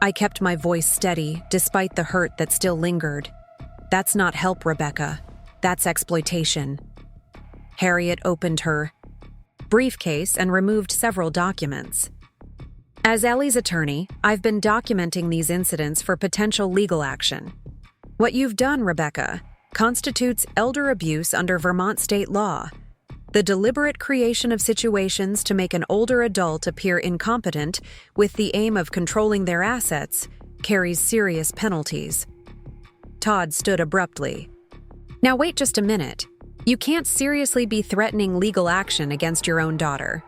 I kept my voice steady, despite the hurt that still lingered. That's not help, Rebecca. That's exploitation. Harriet opened her briefcase and removed several documents. As Ellie's attorney, I've been documenting these incidents for potential legal action. What you've done, Rebecca, constitutes elder abuse under Vermont state law. The deliberate creation of situations to make an older adult appear incompetent with the aim of controlling their assets carries serious penalties. Todd stood abruptly. Now wait just a minute. You can't seriously be threatening legal action against your own daughter.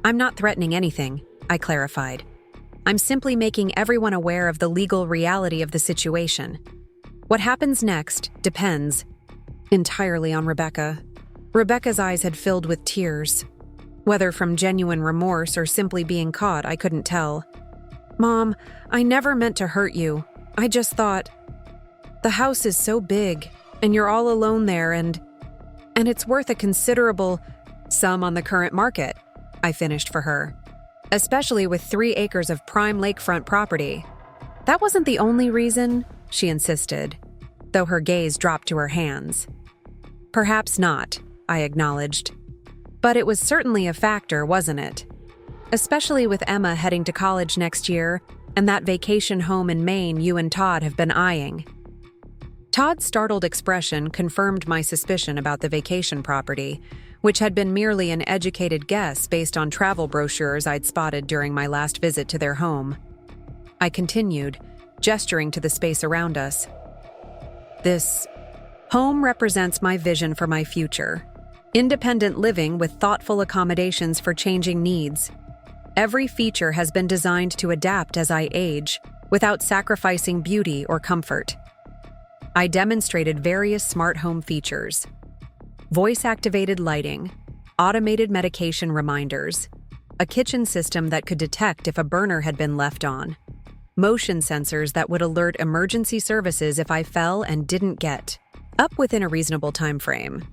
I'm not threatening anything, I clarified. I'm simply making everyone aware of the legal reality of the situation. What happens next depends entirely on Rebecca. Rebecca's eyes had filled with tears. Whether from genuine remorse or simply being caught, I couldn't tell. Mom, I never meant to hurt you. I just thought, the house is so big, and you're all alone there, and it's worth a considerable sum on the current market, I finished for her. Especially with 3 acres of prime lakefront property. That wasn't the only reason, she insisted, though her gaze dropped to her hands. Perhaps not, I acknowledged. But it was certainly a factor, wasn't it? Especially with Emma heading to college next year and that vacation home in Maine you and Todd have been eyeing. Todd's startled expression confirmed my suspicion about the vacation property, which had been merely an educated guess based on travel brochures I'd spotted during my last visit to their home. I continued, gesturing to the space around us. This home represents my vision for my future. Independent living with thoughtful accommodations for changing needs. Every feature has been designed to adapt as I age, without sacrificing beauty or comfort. I demonstrated various smart home features. Voice-activated lighting, automated medication reminders, a kitchen system that could detect if a burner had been left on, motion sensors that would alert emergency services if I fell and didn't get up within a reasonable time frame.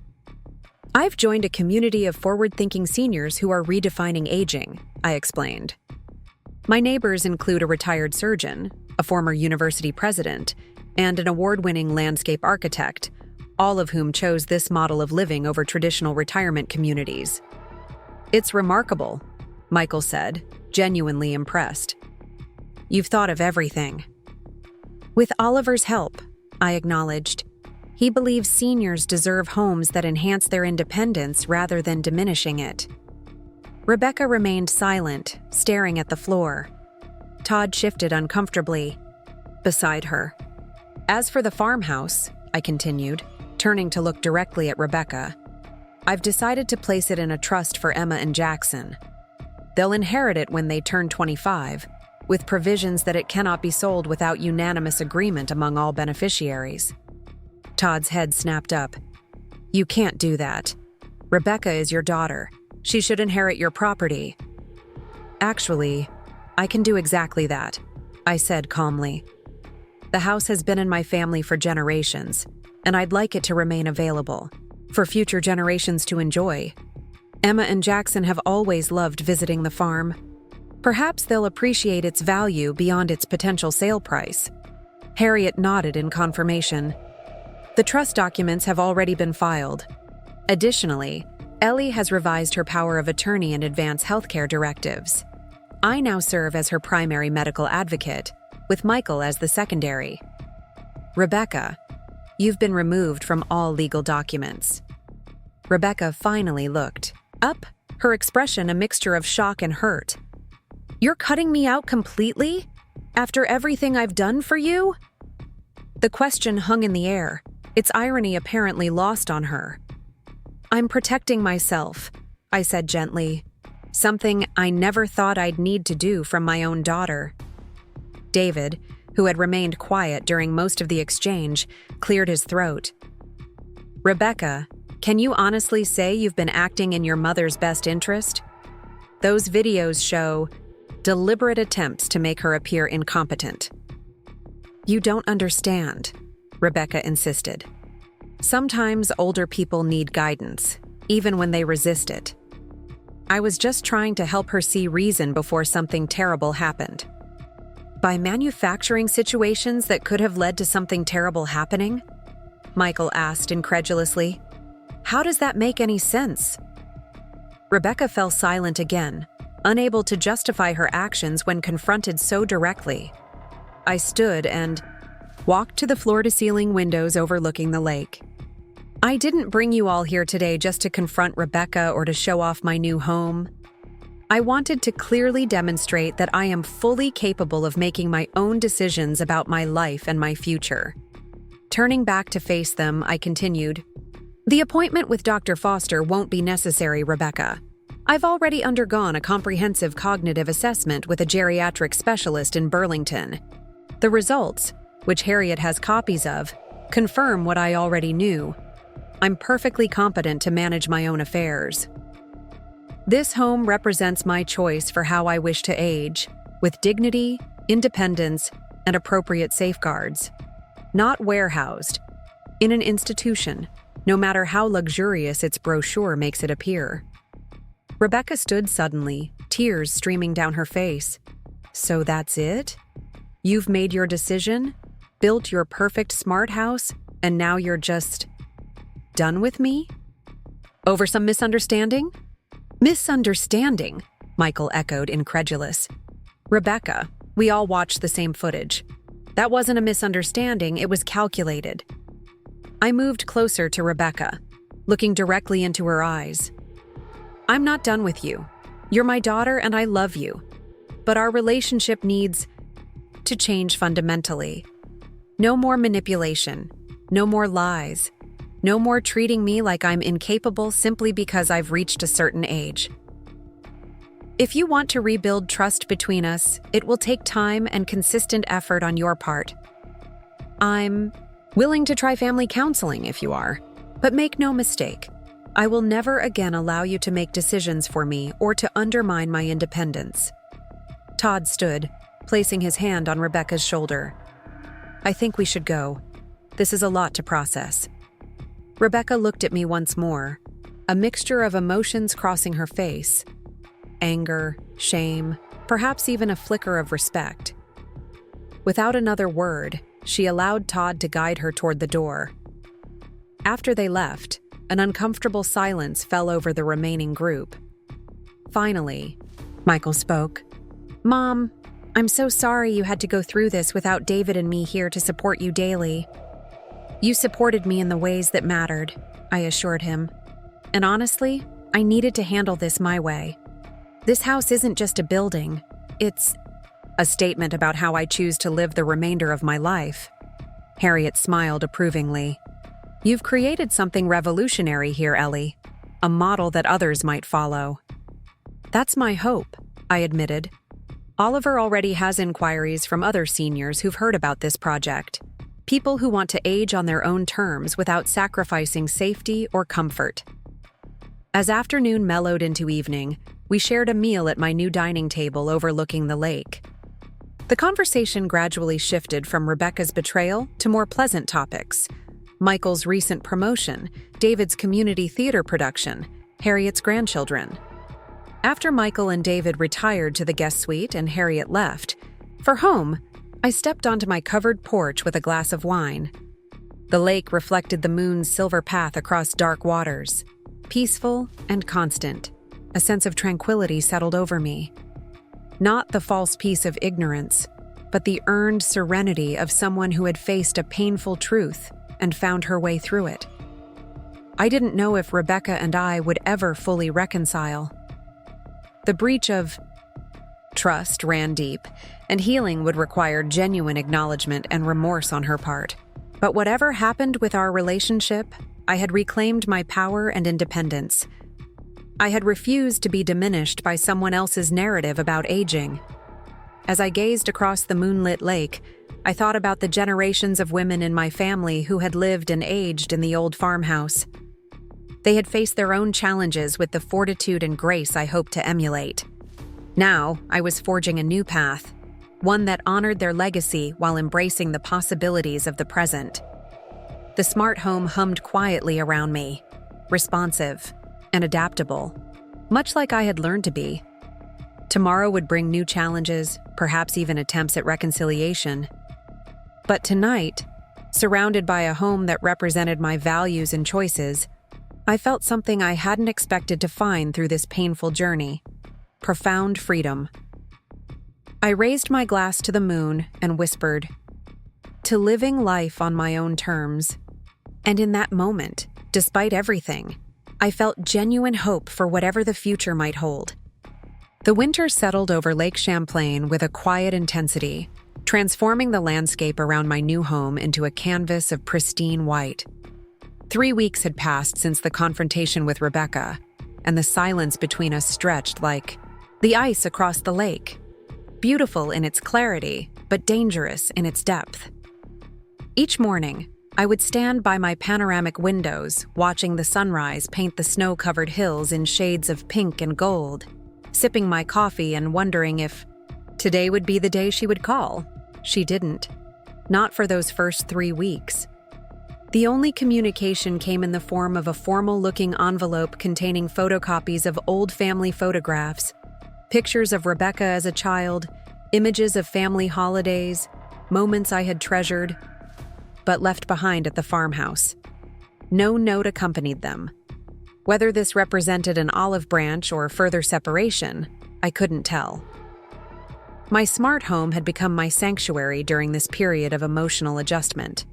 I've joined a community of forward-thinking seniors who are redefining aging, I explained. My neighbors include a retired surgeon, a former university president, and an award-winning landscape architect, all of whom chose this model of living over traditional retirement communities. It's remarkable, Michael said, genuinely impressed. You've thought of everything. With Oliver's help, I acknowledged. He believes seniors deserve homes that enhance their independence rather than diminishing it. Rebecca remained silent, staring at the floor. Todd shifted uncomfortably beside her. As for the farmhouse, I continued, turning to look directly at Rebecca, I've decided to place it in a trust for Emma and Jackson. They'll inherit it when they turn 25, with provisions that it cannot be sold without unanimous agreement among all beneficiaries. Todd's head snapped up. You can't do that. Rebecca is your daughter. She should inherit your property. Actually, I can do exactly that, I said calmly. The house has been in my family for generations, and I'd like it to remain available for future generations to enjoy. Emma and Jackson have always loved visiting the farm. Perhaps they'll appreciate its value beyond its potential sale price. Harriet nodded in confirmation. The trust documents have already been filed. Additionally, Ellie has revised her power of attorney and advance healthcare directives. I now serve as her primary medical advocate, with Michael as the secondary. Rebecca, you've been removed from all legal documents. Rebecca finally looked up, her expression a mixture of shock and hurt. You're cutting me out completely? After everything I've done for you? The question hung in the air, its irony apparently lost on her. I'm protecting myself, I said gently. Something I never thought I'd need to do from my own daughter. David, who had remained quiet during most of the exchange, cleared his throat. Rebecca, can you honestly say you've been acting in your mother's best interest? Those videos show deliberate attempts to make her appear incompetent. You don't understand, Rebecca insisted. Sometimes older people need guidance, even when they resist it. I was just trying to help her see reason before something terrible happened. By manufacturing situations that could have led to something terrible happening? Michael asked incredulously. How does that make any sense? Rebecca fell silent again, unable to justify her actions when confronted so directly. I stood and walked to the floor-to-ceiling windows overlooking the lake. I didn't bring you all here today just to confront Rebecca or to show off my new home. I wanted to clearly demonstrate that I am fully capable of making my own decisions about my life and my future. Turning back to face them, I continued, The appointment with Dr. Foster won't be necessary, Rebecca. I've already undergone a comprehensive cognitive assessment with a geriatric specialist in Burlington. The results, which Harriet has copies of, confirm what I already knew. I'm perfectly competent to manage my own affairs. This home represents my choice for how I wish to age, with dignity, independence, and appropriate safeguards. Not warehoused, in an institution, no matter how luxurious its brochure makes it appear. Rebecca stood suddenly, tears streaming down her face. So that's it? You've made your decision, built your perfect smart house, and now you're just done with me? Over some misunderstanding? Misunderstanding, Michael echoed, incredulous. Rebecca, we all watched the same footage. That wasn't a misunderstanding, it was calculated. I moved closer to Rebecca, looking directly into her eyes. I'm not done with you. You're my daughter and I love you. But our relationship needs to change fundamentally. No more manipulation. No more lies. No more treating me like I'm incapable simply because I've reached a certain age. If you want to rebuild trust between us, it will take time and consistent effort on your part. I'm willing to try family counseling if you are, but make no mistake, I will never again allow you to make decisions for me or to undermine my independence. Todd stood, placing his hand on Rebecca's shoulder. I think we should go. This is a lot to process. Rebecca looked at me once more, a mixture of emotions crossing her face. Anger, shame, perhaps even a flicker of respect. Without another word, she allowed Todd to guide her toward the door. After they left, an uncomfortable silence fell over the remaining group. Finally, Michael spoke. Mom, I'm so sorry you had to go through this without David and me here to support you daily. You supported me in the ways that mattered, I assured him. And honestly, I needed to handle this my way. This house isn't just a building, it's a statement about how I choose to live the remainder of my life. Harriet smiled approvingly. You've created something revolutionary here, Ellie, a model that others might follow. That's my hope, I admitted. Oliver already has inquiries from other seniors who've heard about this project. People who want to age on their own terms without sacrificing safety or comfort. As afternoon mellowed into evening, we shared a meal at my new dining table overlooking the lake. The conversation gradually shifted from Rebecca's betrayal to more pleasant topics. Michael's recent promotion, David's community theater production, Harriet's grandchildren. After Michael and David retired to the guest suite and Harriet left, for home, I stepped onto my covered porch with a glass of wine. The lake reflected the moon's silver path across dark waters, peaceful and constant. A sense of tranquility settled over me. Not the false peace of ignorance, but the earned serenity of someone who had faced a painful truth and found her way through it. I didn't know if Rebecca and I would ever fully reconcile. The breach of trust ran deep, and healing would require genuine acknowledgement and remorse on her part. But whatever happened with our relationship, I had reclaimed my power and independence. I had refused to be diminished by someone else's narrative about aging. As I gazed across the moonlit lake, I thought about the generations of women in my family who had lived and aged in the old farmhouse. They had faced their own challenges with the fortitude and grace I hoped to emulate. Now, I was forging a new path, one that honored their legacy while embracing the possibilities of the present. The smart home hummed quietly around me, responsive and adaptable, much like I had learned to be. Tomorrow would bring new challenges, perhaps even attempts at reconciliation. But tonight, surrounded by a home that represented my values and choices, I felt something I hadn't expected to find through this painful journey: profound freedom. I raised my glass to the moon and whispered, "To living life on my own terms." And in that moment, despite everything, I felt genuine hope for whatever the future might hold. The winter settled over Lake Champlain with a quiet intensity, transforming the landscape around my new home into a canvas of pristine white. 3 weeks had passed since the confrontation with Rebecca, and the silence between us stretched like the ice across the lake, beautiful in its clarity, but dangerous in its depth. Each morning, I would stand by my panoramic windows, watching the sunrise paint the snow-covered hills in shades of pink and gold, sipping my coffee and wondering if today would be the day she would call. She didn't. Not for those first 3 weeks. The only communication came in the form of a formal-looking envelope containing photocopies of old family photographs, pictures of Rebecca as a child, images of family holidays, moments I had treasured, but left behind at the farmhouse. No note accompanied them. Whether this represented an olive branch or further separation, I couldn't tell. My smart home had become my sanctuary during this period of emotional adjustment.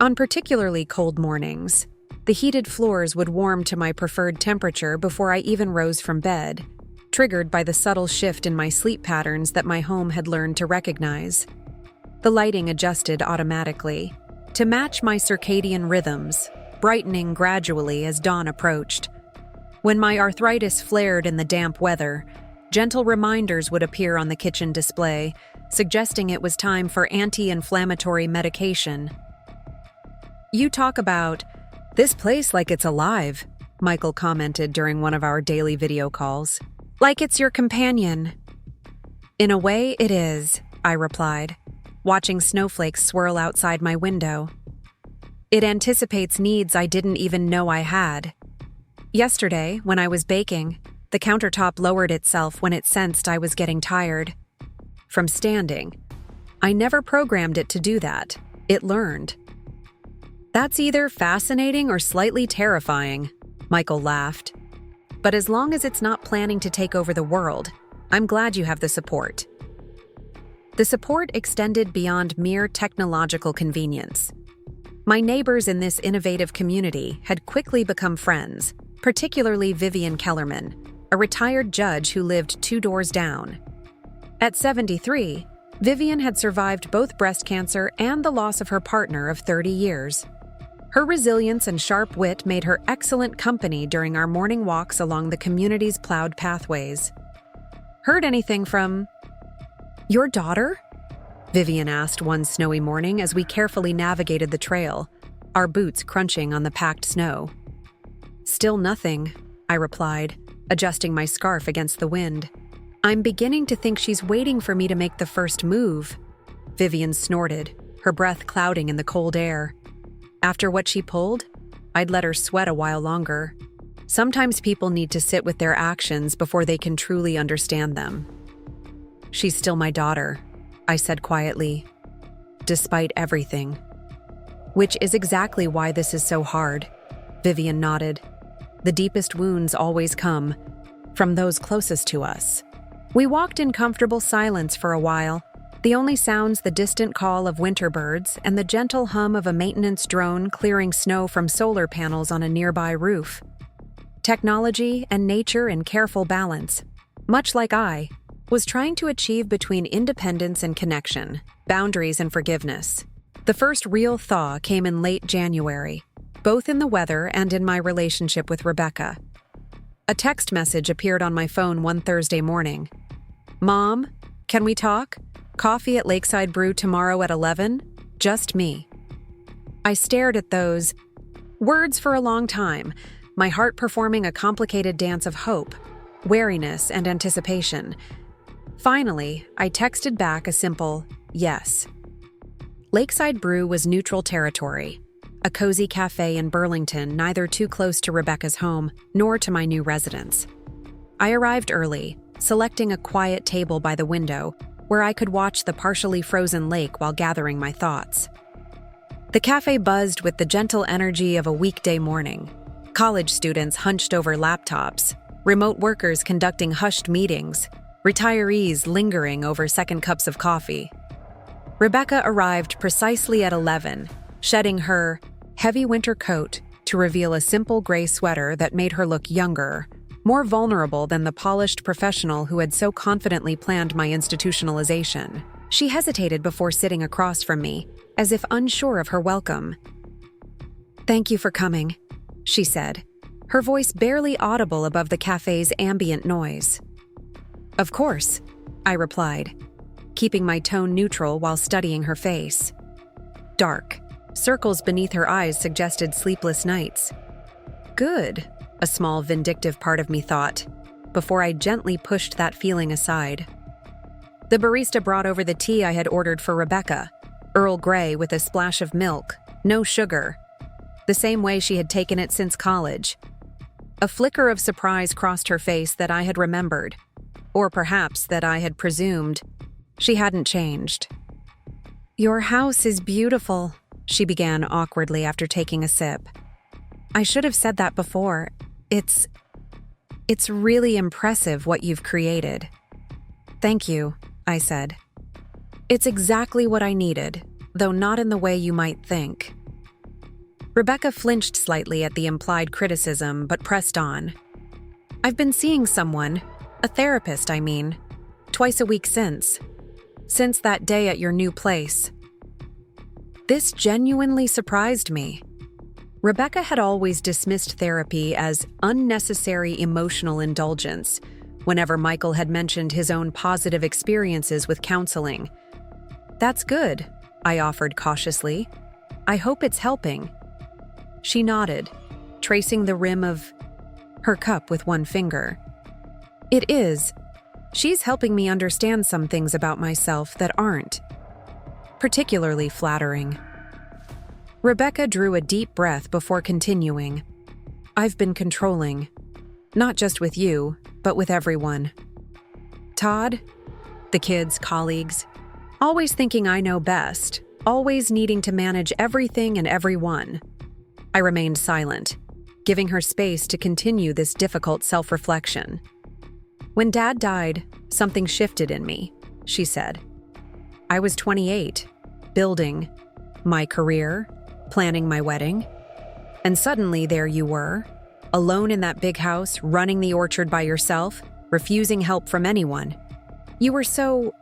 On particularly cold mornings, the heated floors would warm to my preferred temperature before I even rose from bed, triggered by the subtle shift in my sleep patterns that my home had learned to recognize. The lighting adjusted automatically, to match my circadian rhythms, brightening gradually as dawn approached. When my arthritis flared in the damp weather, gentle reminders would appear on the kitchen display, suggesting it was time for anti-inflammatory medication. "You talk about this place like it's alive," Michael commented during one of our daily video calls. "Like it's your companion." "In a way, it is," I replied, watching snowflakes swirl outside my window. "It anticipates needs I didn't even know I had. Yesterday, when I was baking, the countertop lowered itself when it sensed I was getting tired. From standing. I never programmed it to do that. It learned." "That's either fascinating or slightly terrifying," Michael laughed. "But as long as it's not planning to take over the world, I'm glad you have the support." The support extended beyond mere technological convenience. My neighbors in this innovative community had quickly become friends, particularly Vivian Kellerman, a retired judge who lived 2 doors down. At 73, Vivian had survived both breast cancer and the loss of her partner of 30 years. Her resilience and sharp wit made her excellent company during our morning walks along the community's plowed pathways. "Heard anything from..." Your daughter? Vivian asked one snowy morning as we carefully navigated the trail, our boots crunching on the packed snow. Still nothing, I replied, adjusting my scarf against the wind. I'm beginning to think she's waiting for me to make the first move. Vivian snorted, her breath clouding in the cold air. After what she pulled, I'd let her sweat a while longer. Sometimes people need to sit with their actions before they can truly understand them. She's still my daughter, I said quietly, despite everything. Which is exactly why this is so hard, Vivian nodded. The deepest wounds always come from those closest to us. We walked in comfortable silence for a while, the only sounds the distant call of winter birds and the gentle hum of a maintenance drone clearing snow from solar panels on a nearby roof. Technology and nature in careful balance, much like I was trying to achieve between independence and connection, boundaries and forgiveness. The first real thaw came in late January, both in the weather and in my relationship with Rebecca. A text message appeared on my phone one Thursday morning. Mom, can we talk? Coffee at Lakeside Brew tomorrow at 11? Just me. I stared at those words for a long time, my heart performing a complicated dance of hope, wariness, and anticipation. Finally, I texted back a simple yes. Lakeside Brew was neutral territory, a cozy cafe in Burlington, neither too close to Rebecca's home nor to my new residence. I arrived early, selecting a quiet table by the window where I could watch the partially frozen lake while gathering my thoughts. The cafe buzzed with the gentle energy of a weekday morning. College students hunched over laptops, remote workers conducting hushed meetings, retirees lingering over second cups of coffee. Rebecca arrived precisely at 11, shedding her heavy winter coat to reveal a simple gray sweater that made her look younger, more vulnerable than the polished professional who had so confidently planned my institutionalization. She hesitated before sitting across from me, as if unsure of her welcome. "Thank you for coming," she said, her voice barely audible above the cafe's ambient noise. "Of course," I replied, keeping my tone neutral while studying her face. Dark, circles beneath her eyes suggested sleepless nights. Good, a small vindictive part of me thought, before I gently pushed that feeling aside. The barista brought over the tea I had ordered for Rebecca, Earl Grey with a splash of milk, no sugar, the same way she had taken it since college. A flicker of surprise crossed her face that I had remembered, or perhaps that I had presumed. She hadn't changed. "Your house is beautiful," she began awkwardly after taking a sip. "I should have said that before. It's really impressive what you've created." "Thank you," I said. "It's exactly what I needed, though not in the way you might think." Rebecca flinched slightly at the implied criticism, but pressed on. "I've been seeing someone, a therapist, I mean, twice a week since that day at your new place." This genuinely surprised me. Rebecca had always dismissed therapy as unnecessary emotional indulgence whenever Michael had mentioned his own positive experiences with counseling. "That's good," I offered cautiously. "I hope it's helping." She nodded, tracing the rim of her cup with one finger. "It is. She's helping me understand some things about myself that aren't particularly flattering." Rebecca drew a deep breath before continuing. "I've been controlling, not just with you, but with everyone. Todd, the kids, colleagues, always thinking I know best, always needing to manage everything and everyone." I remained silent, giving her space to continue this difficult self-reflection. "When Dad died, something shifted in me," she said. "I was 28, building my career, planning my wedding, and suddenly there you were, alone in that big house, running the orchard by yourself, refusing help from anyone. You were so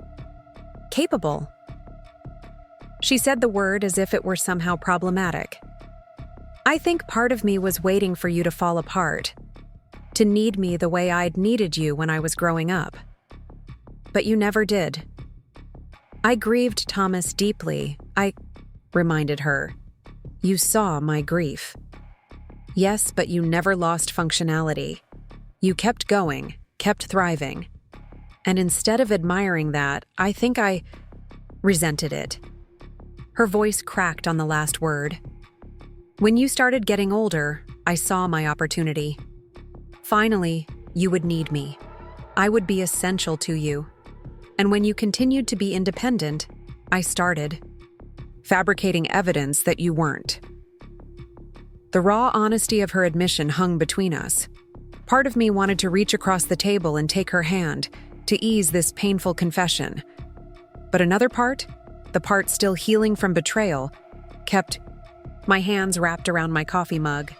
capable." She said the word as if it were somehow problematic. "I think part of me was waiting for you to fall apart, to need me the way I'd needed you when I was growing up. But you never did. I grieved Thomas deeply. I reminded her. You saw my grief. Yes, but you never lost functionality. You kept going, kept thriving. And instead of admiring that, I think I resented it. Her voice cracked on the last word. When you started getting older, I saw my opportunity. Finally, you would need me. I would be essential to you. And when you continued to be independent, I started fabricating evidence that you weren't. The raw honesty of her admission hung between us. Part of me wanted to reach across the table and take her hand to ease this painful confession. But another part, the part still healing from betrayal, kept my hands wrapped around my coffee mug.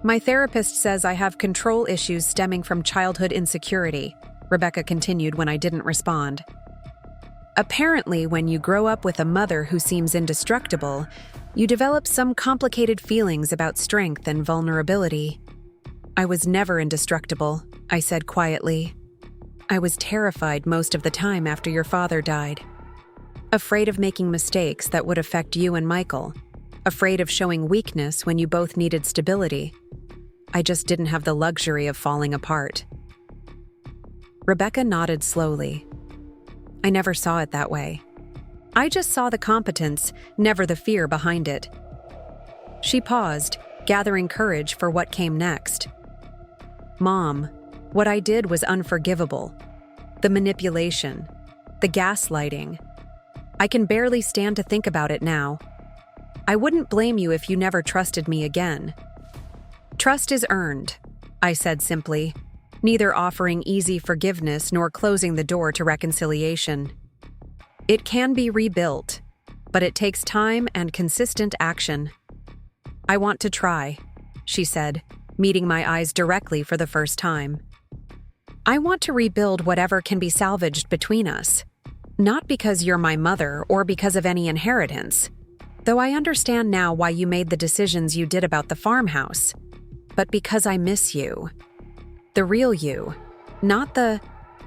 My therapist says I have control issues stemming from childhood insecurity, Rebecca continued when I didn't respond. Apparently, when you grow up with a mother who seems indestructible, you develop some complicated feelings about strength and vulnerability. I was never indestructible, I said quietly. I was terrified most of the time after your father died. Afraid of making mistakes that would affect you and Michael. Afraid of showing weakness when you both needed stability. I just didn't have the luxury of falling apart. Rebecca nodded slowly. I never saw it that way. I just saw the competence, never the fear behind it. She paused, gathering courage for what came next. Mom, what I did was unforgivable. The manipulation, the gaslighting. I can barely stand to think about it now. I wouldn't blame you if you never trusted me again. Trust is earned, I said simply, neither offering easy forgiveness nor closing the door to reconciliation. It can be rebuilt, but it takes time and consistent action. I want to try, she said, meeting my eyes directly for the first time. I want to rebuild whatever can be salvaged between us. Not because you're my mother or because of any inheritance, though I understand now why you made the decisions you did about the farmhouse, but because I miss you. The real you, not the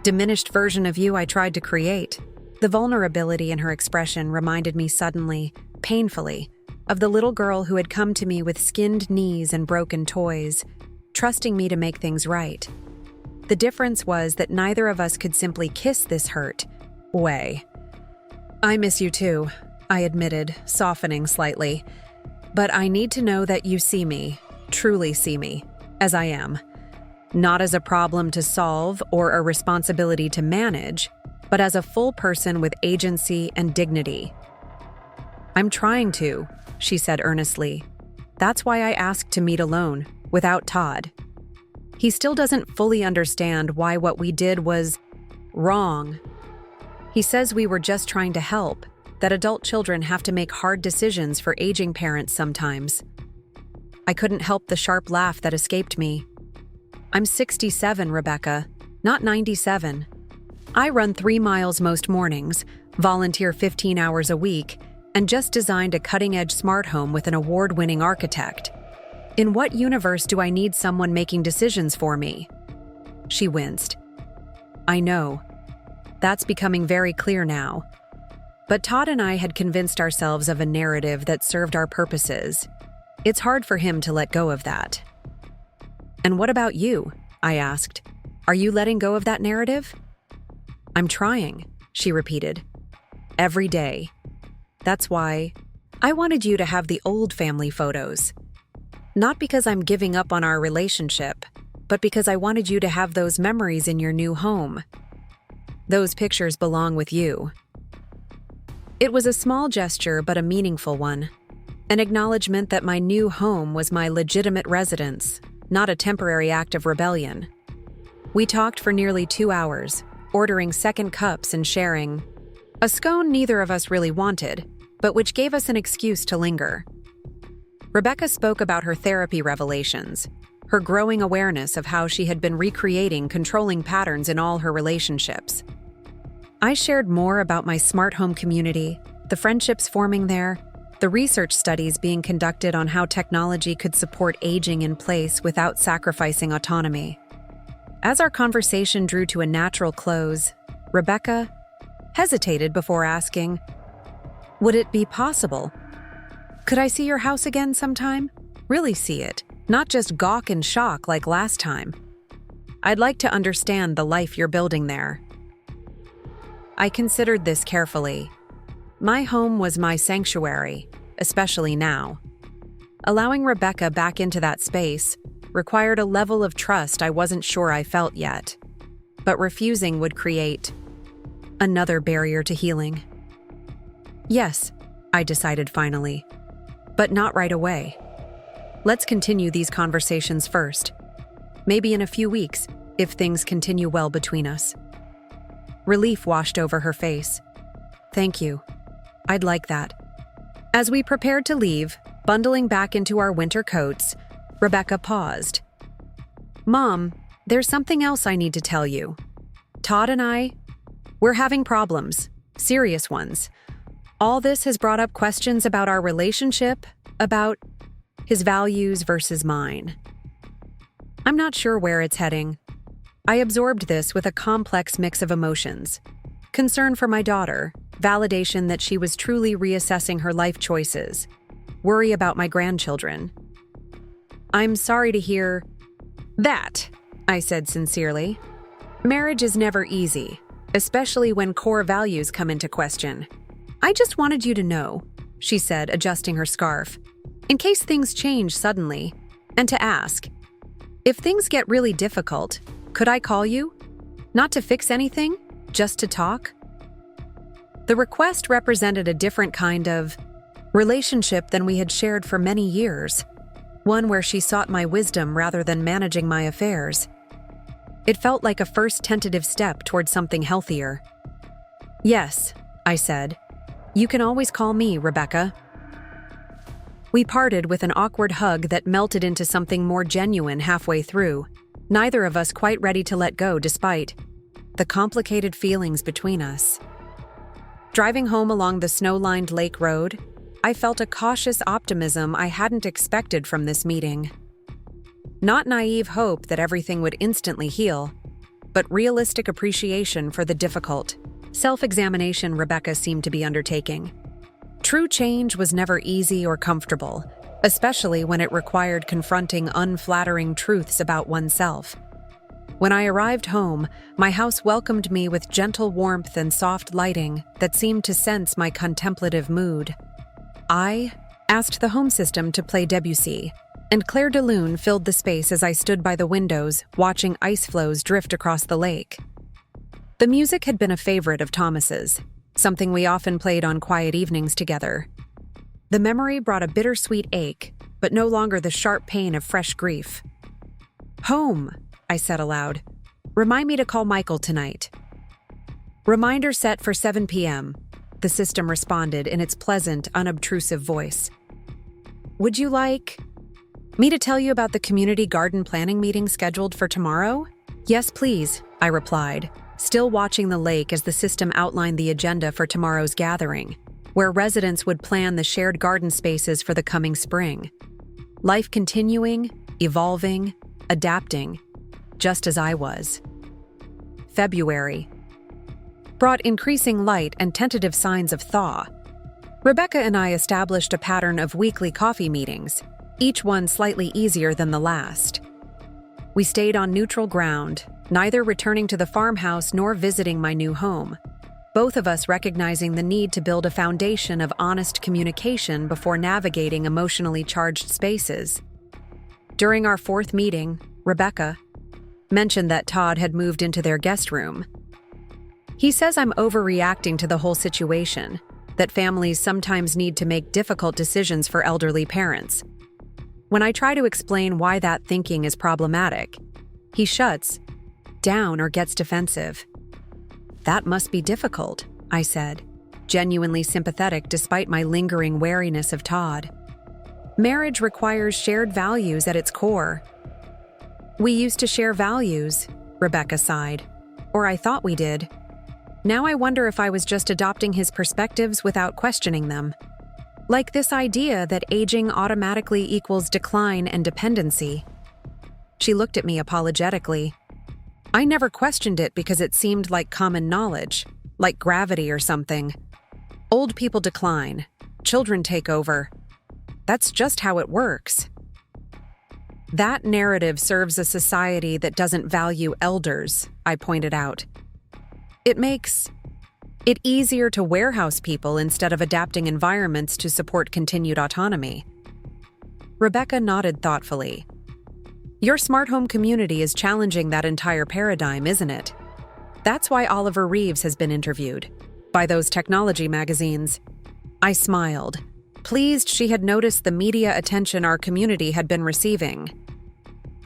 diminished version of you I tried to create. The vulnerability in her expression reminded me suddenly, painfully, of the little girl who had come to me with skinned knees and broken toys, trusting me to make things right. The difference was that neither of us could simply kiss this hurt away. I miss you too, I admitted, softening slightly. But I need to know that you see me, truly see me, as I am. Not as a problem to solve or a responsibility to manage, but as a full person with agency and dignity. I'm trying to, she said earnestly. That's why I asked to meet alone, without Todd. He still doesn't fully understand why what we did was wrong. He says we were just trying to help, that adult children have to make hard decisions for aging parents sometimes. I couldn't help the sharp laugh that escaped me. I'm 67, Rebecca, not 97. I run 3 miles most mornings, volunteer 15 hours a week, and just designed a cutting-edge smart home with an award-winning architect. In what universe do I need someone making decisions for me? She winced. I know. That's becoming very clear now. But Todd and I had convinced ourselves of a narrative that served our purposes. It's hard for him to let go of that. And what about you? I asked. Are you letting go of that narrative? I'm trying, she repeated. Every day. That's why I wanted you to have the old family photos. Not because I'm giving up on our relationship, but because I wanted you to have those memories in your new home. Those pictures belong with you. It was a small gesture, but a meaningful one. An acknowledgement that my new home was my legitimate residence, not a temporary act of rebellion. We talked for nearly 2 hours, ordering second cups and sharing a scone neither of us really wanted, but which gave us an excuse to linger. Rebecca spoke about her therapy revelations, her growing awareness of how she had been recreating controlling patterns in all her relationships. I shared more about my smart home community, the friendships forming there, the research studies being conducted on how technology could support aging in place without sacrificing autonomy. As our conversation drew to a natural close, Rebecca hesitated before asking, "Would it be possible? Could I see your house again sometime? Really see it, not just gawk in shock like last time. I'd like to understand the life you're building there." I considered this carefully. My home was my sanctuary, especially now. Allowing Rebecca back into that space required a level of trust I wasn't sure I felt yet, but refusing would create another barrier to healing. Yes, I decided finally, but not right away. Let's continue these conversations first. Maybe in a few weeks, if things continue well between us. Relief washed over her face. Thank you. I'd like that. As we prepared to leave, bundling back into our winter coats, Rebecca paused. Mom, there's something else I need to tell you. Todd and we're having problems, serious ones. All this has brought up questions about our relationship, about his values versus mine. I'm not sure where it's heading. I absorbed this with a complex mix of emotions. Concern for my daughter, validation that she was truly reassessing her life choices, worry about my grandchildren. I'm sorry to hear that, I said sincerely. Marriage is never easy, especially when core values come into question. I just wanted you to know, she said, adjusting her scarf, in case things change suddenly, and to ask, if things get really difficult, could I call you? Not to fix anything, just to talk? The request represented a different kind of relationship than we had shared for many years, one where she sought my wisdom rather than managing my affairs. It felt like a first tentative step towards something healthier. Yes, I said. You can always call me, Rebecca. We parted with an awkward hug that melted into something more genuine halfway through, neither of us quite ready to let go despite the complicated feelings between us. Driving home along the snow-lined lake road, I felt a cautious optimism I hadn't expected from this meeting. Not naive hope that everything would instantly heal, but realistic appreciation for the difficult self-examination Rebecca seemed to be undertaking. True change was never easy or comfortable, especially when it required confronting unflattering truths about oneself. When I arrived home, my house welcomed me with gentle warmth and soft lighting that seemed to sense my contemplative mood. I asked the home system to play Debussy, and Claire de Lune filled the space as I stood by the windows watching ice floes drift across the lake. The music had been a favorite of Thomas's, something we often played on quiet evenings together. The memory brought a bittersweet ache, but no longer the sharp pain of fresh grief. Home, I said aloud. Remind me to call Michael tonight. Reminder set for 7 p.m., the system responded in its pleasant, unobtrusive voice. Would you like me to tell you about the community garden planning meeting scheduled for tomorrow? Yes, please, I replied, still watching the lake as the system outlined the agenda for tomorrow's gathering, where residents would plan the shared garden spaces for the coming spring. Life continuing, evolving, adapting, just as I was. February brought increasing light and tentative signs of thaw. Rebecca and I established a pattern of weekly coffee meetings, each one slightly easier than the last. We stayed on neutral ground, neither returning to the farmhouse nor visiting my new home, both of us recognizing the need to build a foundation of honest communication before navigating emotionally charged spaces. During our fourth meeting, Rebecca mentioned that Todd had moved into their guest room. He says I'm overreacting to the whole situation, that families sometimes need to make difficult decisions for elderly parents. When I try to explain why that thinking is problematic, he shuts down or gets defensive. That must be difficult, I said, genuinely sympathetic despite my lingering wariness of Todd. Marriage requires shared values at its core. We used to share values, Rebecca sighed. Or I thought we did. Now I wonder if I was just adopting his perspectives without questioning them. Like this idea that aging automatically equals decline and dependency. She looked at me apologetically. I never questioned it because it seemed like common knowledge, like gravity or something. Old people decline, children take over. That's just how it works. That narrative serves a society that doesn't value elders, I pointed out. It makes it easier to warehouse people instead of adapting environments to support continued autonomy. Rebecca nodded thoughtfully. Your smart home community is challenging that entire paradigm, isn't it? That's why Oliver Reeves has been interviewed by those technology magazines. I smiled, pleased she had noticed the media attention our community had been receiving.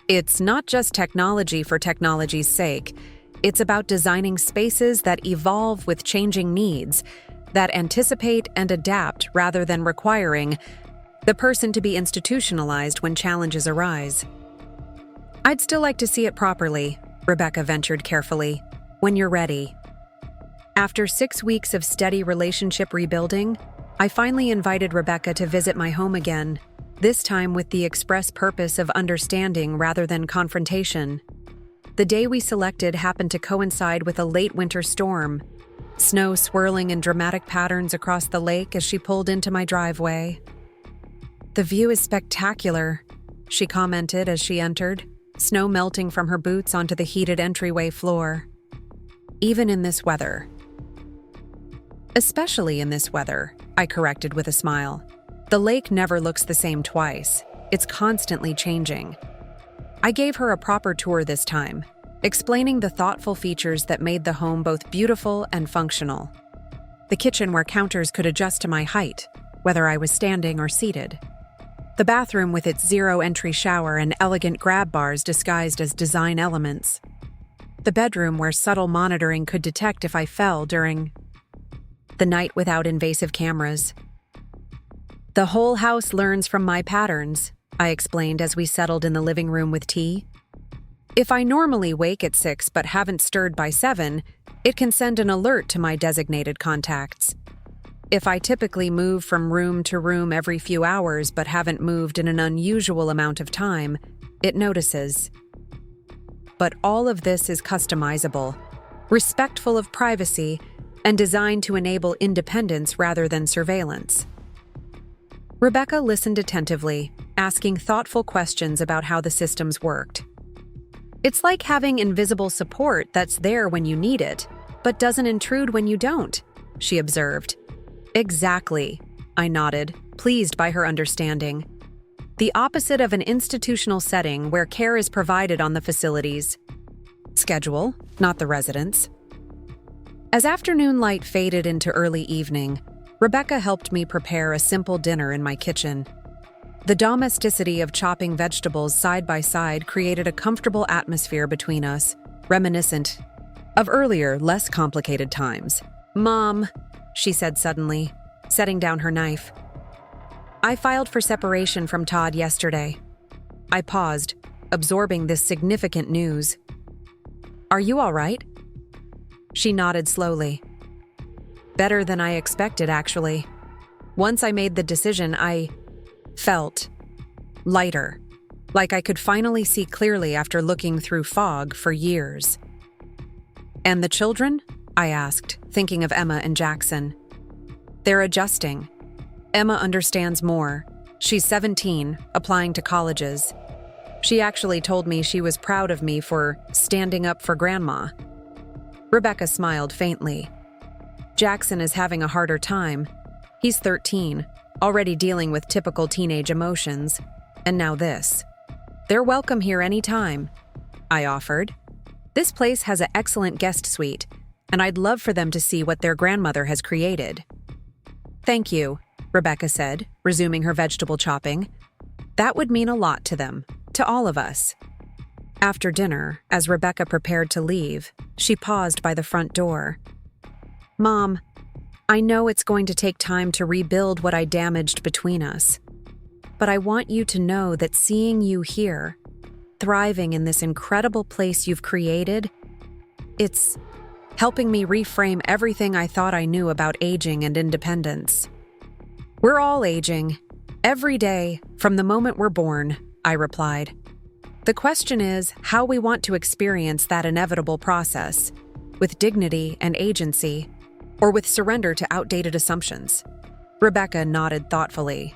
It's not just technology for technology's sake. It's about designing spaces that evolve with changing needs, that anticipate and adapt rather than requiring the person to be institutionalized when challenges arise. I'd still like to see it properly, Rebecca ventured carefully, when you're ready. After 6 weeks of steady relationship rebuilding, I finally invited Rebecca to visit my home again, this time with the express purpose of understanding rather than confrontation. The day we selected happened to coincide with a late winter storm, snow swirling in dramatic patterns across the lake as she pulled into my driveway. The view is spectacular, she commented as she entered, snow melting from her boots onto the heated entryway floor. Even in this weather. Especially in this weather, I corrected with a smile. The lake never looks the same twice. It's constantly changing. I gave her a proper tour this time, explaining the thoughtful features that made the home both beautiful and functional. The kitchen where counters could adjust to my height, whether I was standing or seated. The bathroom with its zero-entry shower and elegant grab bars disguised as design elements. The bedroom where subtle monitoring could detect if I fell during the night without invasive cameras. The whole house learns from my patterns, I explained as we settled in the living room with tea. If I normally wake at 6 but haven't stirred by 7, it can send an alert to my designated contacts. If I typically move from room to room every few hours but haven't moved in an unusual amount of time, it notices. But all of this is customizable, respectful of privacy, and designed to enable independence rather than surveillance. Rebecca listened attentively, asking thoughtful questions about how the systems worked. It's like having invisible support that's there when you need it, but doesn't intrude when you don't, she observed. Exactly, I nodded, pleased by her understanding. The opposite of an institutional setting where care is provided on the facility's schedule, not the residents. As afternoon light faded into early evening, Rebecca helped me prepare a simple dinner in my kitchen. The domesticity of chopping vegetables side by side created a comfortable atmosphere between us, reminiscent of earlier, less complicated times. "Mom," she said suddenly, setting down her knife. "I filed for separation from Todd yesterday." I paused, absorbing this significant news. "Are you all right?" She nodded slowly. "Better than I expected, actually. Once I made the decision, I felt lighter, like I could finally see clearly after looking through fog for years." "And the children?" I asked, thinking of Emma and Jackson. "They're adjusting. Emma understands more. She's 17, applying to colleges. She actually told me she was proud of me for standing up for Grandma." Rebecca smiled faintly. "Jackson is having a harder time. He's 13, already dealing with typical teenage emotions, and now this. They're welcome here anytime," I offered. "This place has an excellent guest suite, and I'd love for them to see what their grandmother has created." "Thank you," Rebecca said, resuming her vegetable chopping. "That would mean a lot to them, to all of us." After dinner, as Rebecca prepared to leave, she paused by the front door. "Mom, I know it's going to take time to rebuild what I damaged between us, but I want you to know that seeing you here, thriving in this incredible place you've created, it's helping me reframe everything I thought I knew about aging and independence." "We're all aging, every day, from the moment we're born," I replied. "The question is how we want to experience that inevitable process, with dignity and agency, or with surrender to outdated assumptions? Rebecca nodded thoughtfully.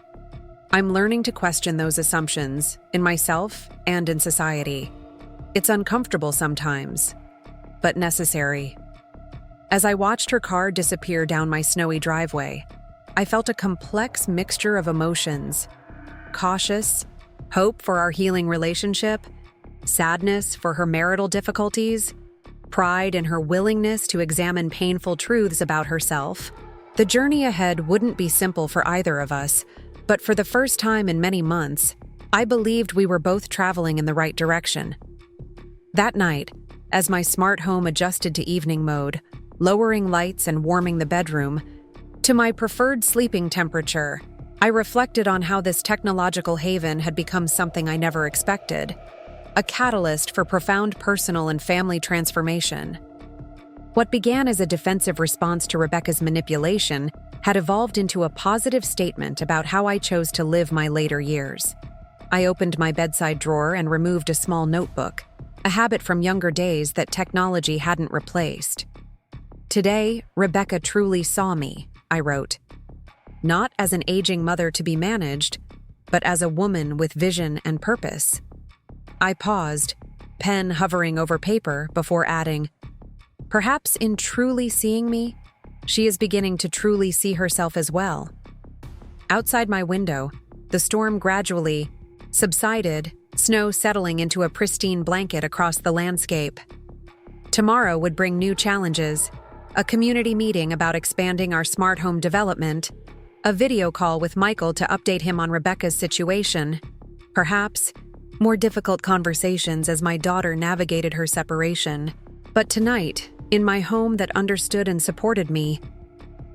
I'm learning to question those assumptions in myself and in society. It's uncomfortable sometimes, but necessary. As I watched her car disappear down my snowy driveway, I felt a complex mixture of emotions: cautious, hope for our healing relationship, sadness for her marital difficulties, pride in her willingness to examine painful truths about herself. The journey ahead wouldn't be simple for either of us, but for the first time in many months, I believed we were both traveling in the right direction. That night, as my smart home adjusted to evening mode, lowering lights and warming the bedroom to my preferred sleeping temperature, I reflected on how this technological haven had become something I never expected, a catalyst for profound personal and family transformation. What began as a defensive response to Rebecca's manipulation had evolved into a positive statement about how I chose to live my later years. I opened my bedside drawer and removed a small notebook, a habit from younger days that technology hadn't replaced. Today, Rebecca truly saw me, I wrote. Not as an aging mother to be managed, but as a woman with vision and purpose. I paused, pen hovering over paper, before adding, perhaps in truly seeing me, she is beginning to truly see herself as well. Outside my window, the storm gradually subsided, snow settling into a pristine blanket across the landscape. Tomorrow would bring new challenges: a community meeting about expanding our smart home development, a video call with Michael to update him on Rebecca's situation, perhaps more difficult conversations as my daughter navigated her separation. But tonight, in my home that understood and supported me,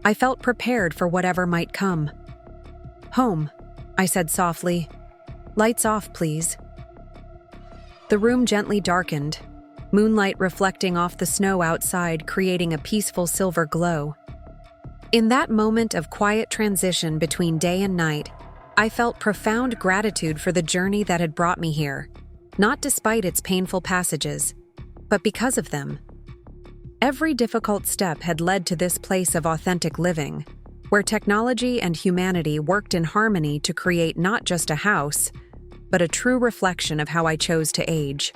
I felt prepared for whatever might come. Home, I said softly. Lights off, please. The room gently darkened, moonlight reflecting off the snow outside, creating a peaceful silver glow. In that moment of quiet transition between day and night, I felt profound gratitude for the journey that had brought me here, not despite its painful passages, but because of them. Every difficult step had led to this place of authentic living, where technology and humanity worked in harmony to create not just a house, but a true reflection of how I chose to age.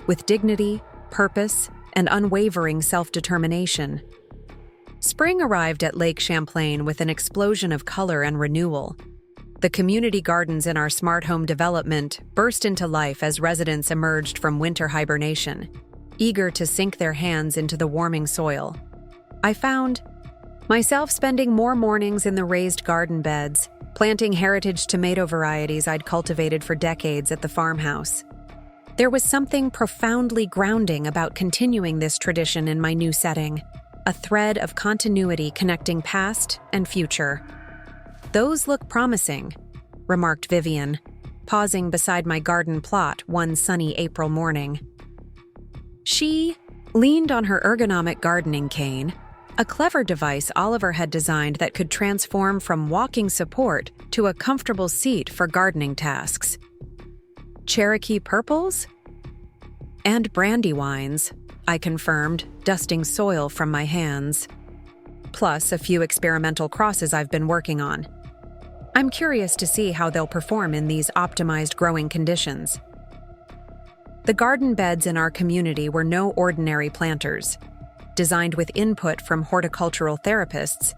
With dignity, purpose, and unwavering self-determination. Spring arrived at Lake Champlain with an explosion of color and renewal. The community gardens in our smart home development burst into life as residents emerged from winter hibernation, eager to sink their hands into the warming soil. I found myself spending more mornings in the raised garden beds, planting heritage tomato varieties I'd cultivated for decades at the farmhouse. There was something profoundly grounding about continuing this tradition in my new setting, a thread of continuity connecting past and future. Those look promising, remarked Vivian, pausing beside my garden plot one sunny April morning. She leaned on her ergonomic gardening cane, a clever device Oliver had designed that could transform from walking support to a comfortable seat for gardening tasks. Cherokee purples? And brandywines, I confirmed, dusting soil from my hands. Plus a few experimental crosses I've been working on. I'm curious to see how they'll perform in these optimized growing conditions. The garden beds in our community were no ordinary planters. Designed with input from horticultural therapists,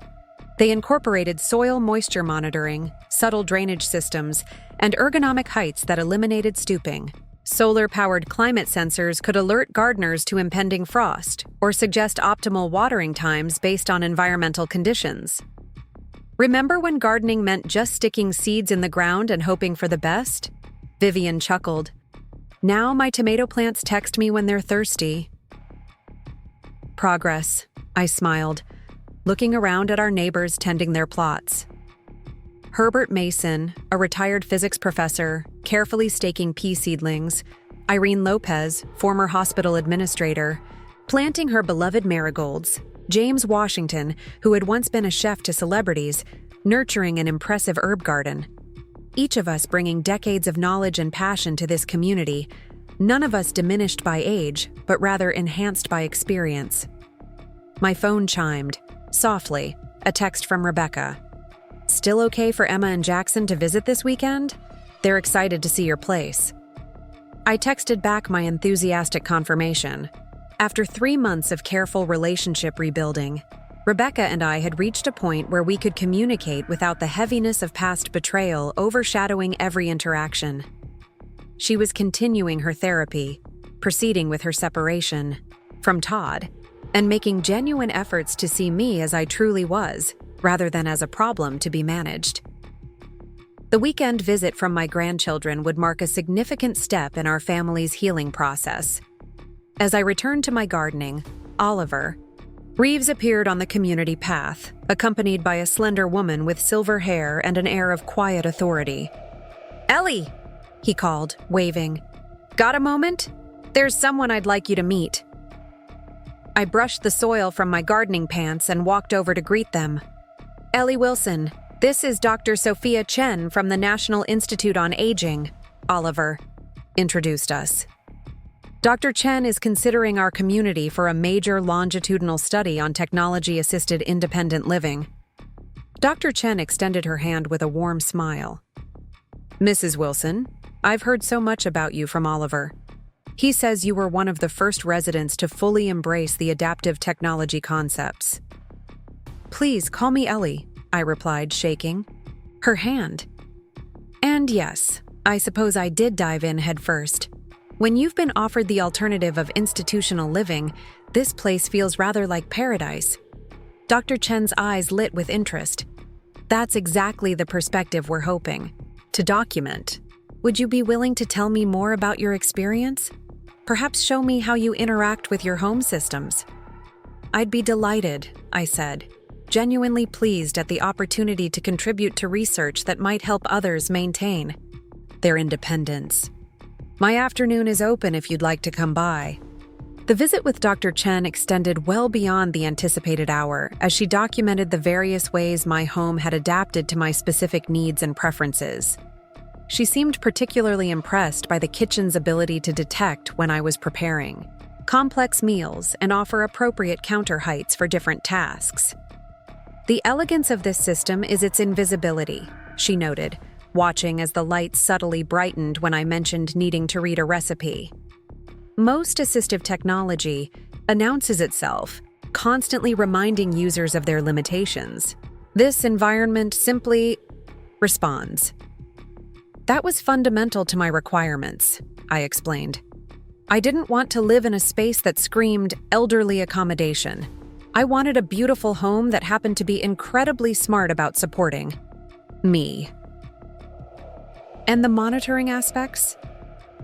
they incorporated soil moisture monitoring, subtle drainage systems, and ergonomic heights that eliminated stooping. Solar-powered climate sensors could alert gardeners to impending frost or suggest optimal watering times based on environmental conditions. Remember when gardening meant just sticking seeds in the ground and hoping for the best? Vivian chuckled. Now my tomato plants text me when they're thirsty. Progress, I smiled, looking around at our neighbors tending their plots. Herbert Mason, a retired physics professor, carefully staking pea seedlings, Irene Lopez, former hospital administrator, planting her beloved marigolds, James Washington, who had once been a chef to celebrities, nurturing an impressive herb garden. Each of us bringing decades of knowledge and passion to this community, none of us diminished by age, but rather enhanced by experience. My phone chimed, Softly, a text from Rebecca. Still okay for Emma and Jackson to visit this weekend? They're excited to see your place. I texted back my enthusiastic confirmation. After 3 months of careful relationship rebuilding, Rebecca and I had reached a point where we could communicate without the heaviness of past betrayal overshadowing every interaction. She was continuing her therapy, proceeding with her separation from Todd, and making genuine efforts to see me as I truly was, rather than as a problem to be managed. The weekend visit from my grandchildren would mark a significant step in our family's healing process. As I returned to my gardening, Oliver Reeves appeared on the community path, accompanied by a slender woman with silver hair and an air of quiet authority. "Ellie!" he called, waving. "Got a moment? There's someone I'd like you to meet." I brushed the soil from my gardening pants and walked over to greet them. "Ellie Wilson, this is Dr. Sophia Chen from the National Institute on Aging," Oliver introduced us. Dr. Chen is considering our community for a major longitudinal study on technology-assisted independent living. Dr. Chen extended her hand with a warm smile. "Mrs. Wilson, I've heard so much about you from Oliver. He says you were one of the first residents to fully embrace the adaptive technology concepts." "Please call me Ellie," I replied, shaking her hand. And yes, I suppose I did dive in head first. When you've been offered the alternative of institutional living, this place feels rather like paradise. Dr. Chen's eyes lit with interest. "That's exactly the perspective we're hoping to document. Would you be willing to tell me more about your experience? Perhaps show me how you interact with your home systems." "I'd be delighted," I said, genuinely pleased at the opportunity to contribute to research that might help others maintain their independence. "My afternoon is open if you'd like to come by." The visit with Dr. Chen extended well beyond the anticipated hour as she documented the various ways my home had adapted to my specific needs and preferences. She seemed particularly impressed by the kitchen's ability to detect when I was preparing complex meals and offer appropriate counter heights for different tasks. "The elegance of this system is its invisibility," she noted, watching as the lights subtly brightened when I mentioned needing to read a recipe. "Most assistive technology announces itself, constantly reminding users of their limitations. This environment simply responds." "That was fundamental to my requirements," I explained. "I didn't want to live in a space that screamed elderly accommodation. I wanted a beautiful home that happened to be incredibly smart about supporting me." "And the monitoring aspects?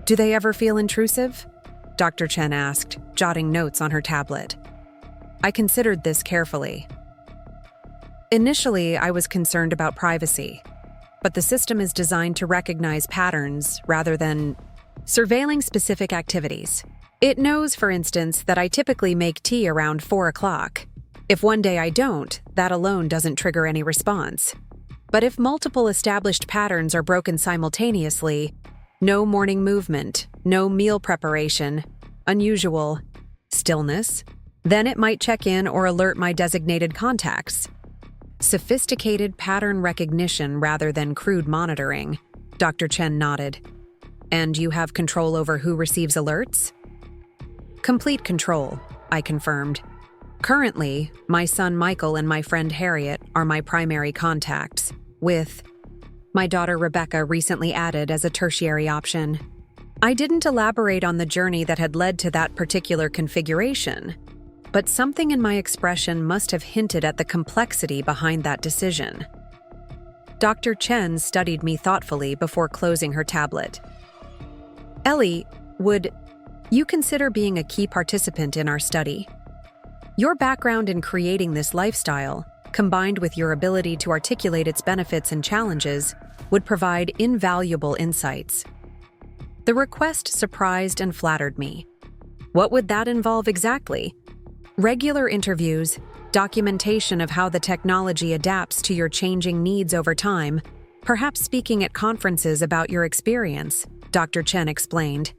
Do they ever feel intrusive?" Dr. Chen asked, jotting notes on her tablet. I considered this carefully. Initially, I was concerned about privacy, but the system is designed to recognize patterns rather than surveilling specific activities. It knows, for instance, that I typically make tea around 4 o'clock. If one day I don't, that alone doesn't trigger any response. But if multiple established patterns are broken simultaneously, no morning movement, no meal preparation, unusual stillness, then it might check in or alert my designated contacts. Sophisticated pattern recognition rather than crude monitoring, Dr. Chen nodded. "And you have control over who receives alerts?" "Complete control," I confirmed. "Currently, my son Michael and my friend Harriet are my primary contacts, with my daughter Rebecca recently added as a tertiary option." I didn't elaborate on the journey that had led to that particular configuration, but something in my expression must have hinted at the complexity behind that decision. Dr. Chen studied me thoughtfully before closing her tablet. "Ellie, would you consider being a key participant in our study? Your background in creating this lifestyle, combined with your ability to articulate its benefits and challenges, would provide invaluable insights." The request surprised and flattered me. What would that involve exactly? Regular interviews, documentation of how the technology adapts to your changing needs over time, perhaps speaking at conferences about your experience, Dr. Chen explained.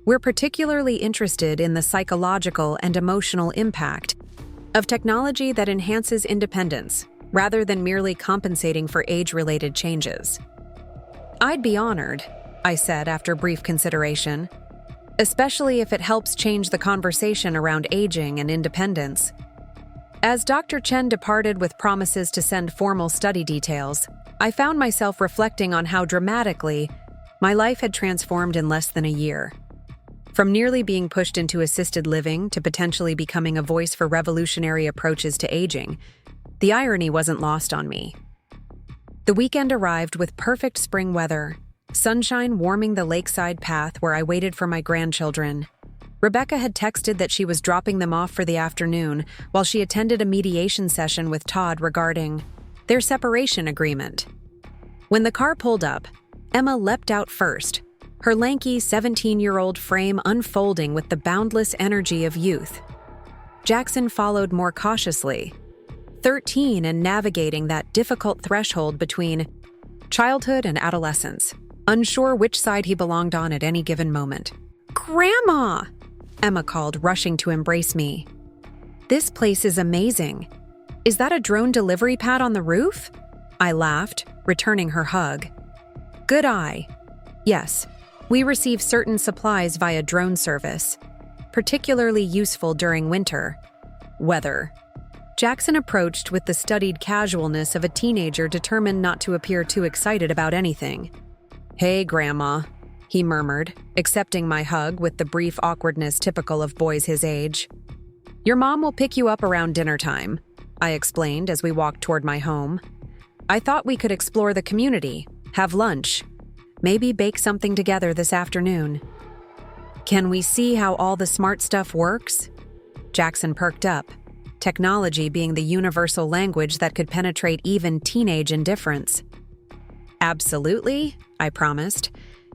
"We're particularly interested in the psychological and emotional impact of technology that enhances independence rather than merely compensating for age-related changes. I'd be honored, I said after brief consideration, especially if it helps change the conversation around aging and independence. As Dr. Chen departed with promises to send formal study details, I found myself reflecting on how dramatically my life had transformed in less than a year. From nearly being pushed into assisted living to potentially becoming a voice for revolutionary approaches to aging, the irony wasn't lost on me. The weekend arrived with perfect spring weather, sunshine warming the lakeside path where I waited for my grandchildren. Rebecca had texted that she was dropping them off for the afternoon while she attended a mediation session with Todd regarding their separation agreement. When the car pulled up, Emma leapt out first, her lanky 17-year-old frame unfolding with the boundless energy of youth. Jackson followed more cautiously, 13 and navigating that difficult threshold between childhood and adolescence, unsure which side he belonged on at any given moment. "Grandma!" Emma called, rushing to embrace me. "This place is amazing. Is that a drone delivery pad on the roof?" I laughed, returning her hug. Good eye. Yes, we receive certain supplies via drone service, particularly useful during winter weather. Jackson approached with the studied casualness of a teenager determined not to appear too excited about anything. "Hey, Grandma," he murmured, accepting my hug with the brief awkwardness typical of boys his age. "Your mom will pick you up around dinner time," I explained as we walked toward my home. "I thought we could explore the community, have lunch, maybe bake something together this afternoon." "Can we see how all the smart stuff works?" Jackson perked up, technology being the universal language that could penetrate even teenage indifference. "Absolutely," I promised.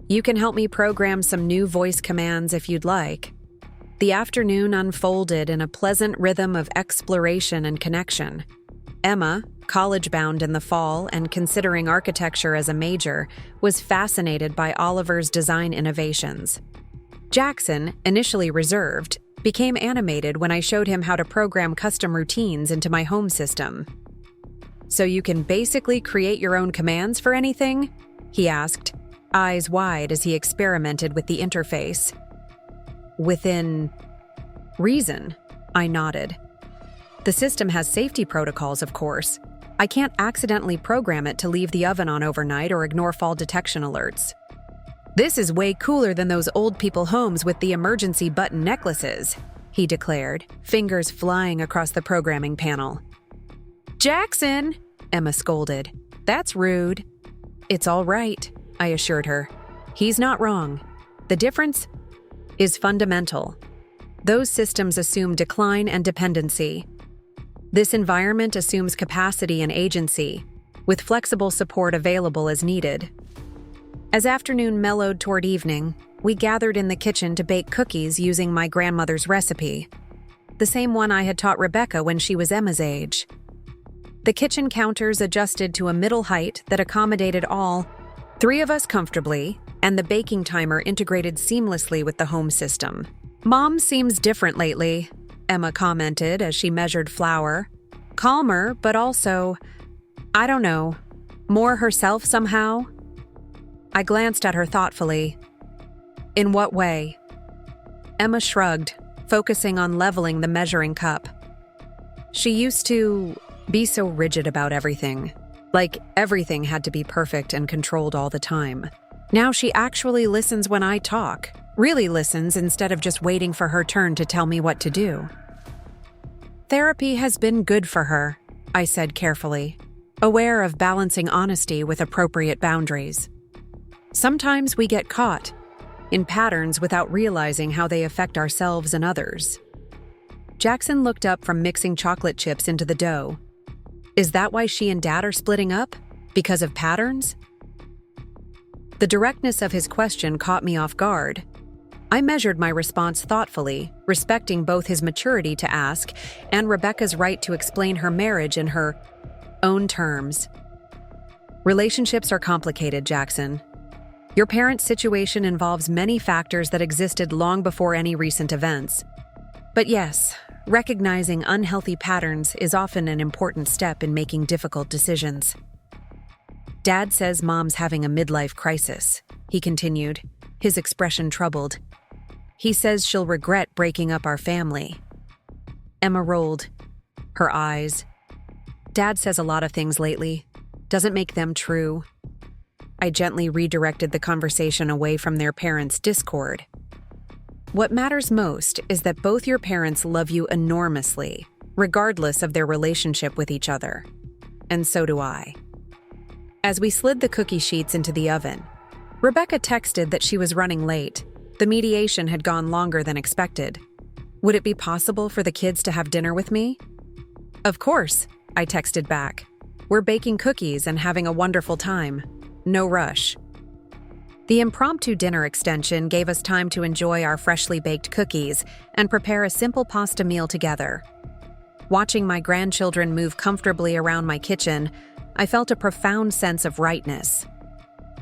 "You can help me program some new voice commands if you'd like." The afternoon unfolded in a pleasant rhythm of exploration and connection. Emma, college-bound in the fall and considering architecture as a major, was fascinated by Oliver's design innovations. Jackson, initially reserved, became animated when I showed him how to program custom routines into my home system. "So you can basically create your own commands for anything?" he asked, eyes wide as he experimented with the interface. "Within reason," I nodded. "The system has safety protocols, of course. I can't accidentally program it to leave the oven on overnight or ignore fall detection alerts." "This is way cooler than those old people homes with the emergency button necklaces," he declared, fingers flying across the programming panel. "Jackson!" Emma scolded. "That's rude." "It's all right," I assured her. "He's not wrong. The difference is fundamental. Those systems assume decline and dependency. This environment assumes capacity and agency, with flexible support available as needed." As afternoon mellowed toward evening, we gathered in the kitchen to bake cookies using my grandmother's recipe, the same one I had taught Rebecca when she was Emma's age. The kitchen counters adjusted to a middle height that accommodated all three of us comfortably, and the baking timer integrated seamlessly with the home system. "Mom seems different lately," Emma commented as she measured flour. "Calmer, but also, I don't know, more herself somehow." I glanced at her thoughtfully. "In what way?" Emma shrugged, focusing on leveling the measuring cup. "She used to be so rigid about everything, like everything had to be perfect and controlled all the time. Now she actually listens when I talk, really listens instead of just waiting for her turn to tell me what to do." "Therapy has been good for her," I said carefully, aware of balancing honesty with appropriate boundaries. "Sometimes we get caught in patterns without realizing how they affect ourselves and others." Jackson looked up from mixing chocolate chips into the dough. "Is that why she and Dad are splitting up? Because of patterns?" The directness of his question caught me off guard. I measured my response thoughtfully, respecting both his maturity to ask and Rebecca's right to explain her marriage in her own terms. "Relationships are complicated, Jackson. Your parents' situation involves many factors that existed long before any recent events. But yes, Recognizing unhealthy patterns is often an important step in making difficult decisions. Dad says Mom's having a midlife crisis, he continued, his expression troubled. He says she'll regret breaking up our family. Emma rolled her eyes. Dad says a lot of things lately. Doesn't make them true. I gently redirected the conversation away from their parents' discord. What matters most is that both your parents love you enormously, regardless of their relationship with each other. And so do I. As we slid the cookie sheets into the oven, Rebecca texted that she was running late. The mediation had gone longer than expected. Would it be possible for the kids to have dinner with me? Of course, I texted back. We're baking cookies and having a wonderful time. No rush. The impromptu dinner extension gave us time to enjoy our freshly baked cookies and prepare a simple pasta meal together. Watching my grandchildren move comfortably around my kitchen, I felt a profound sense of rightness.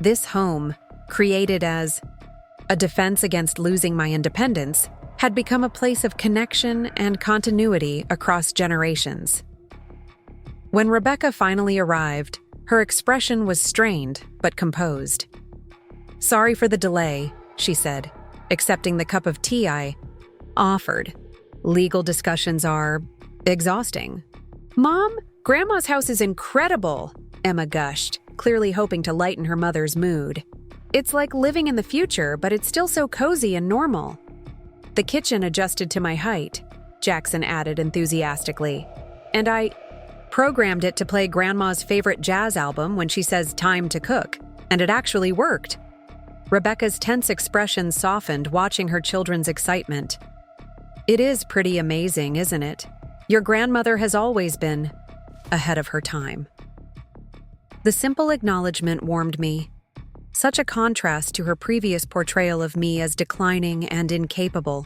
This home, created as a defense against losing my independence, had become a place of connection and continuity across generations. When Rebecca finally arrived, her expression was strained but composed. "Sorry for the delay," she said, accepting the cup of tea I offered. "Legal discussions are exhausting." "Mom, Grandma's house is incredible," Emma gushed, clearly hoping to lighten her mother's mood. "It's like living in the future, but it's still so cozy and normal." "The kitchen adjusted to my height," Jackson added enthusiastically. "And I programmed it to play Grandma's favorite jazz album when she says time to cook, and it actually worked." Rebecca's tense expression softened watching her children's excitement. "It is pretty amazing, isn't it? Your grandmother has always been ahead of her time." The simple acknowledgement warmed me. Such a contrast to her previous portrayal of me as declining and incapable.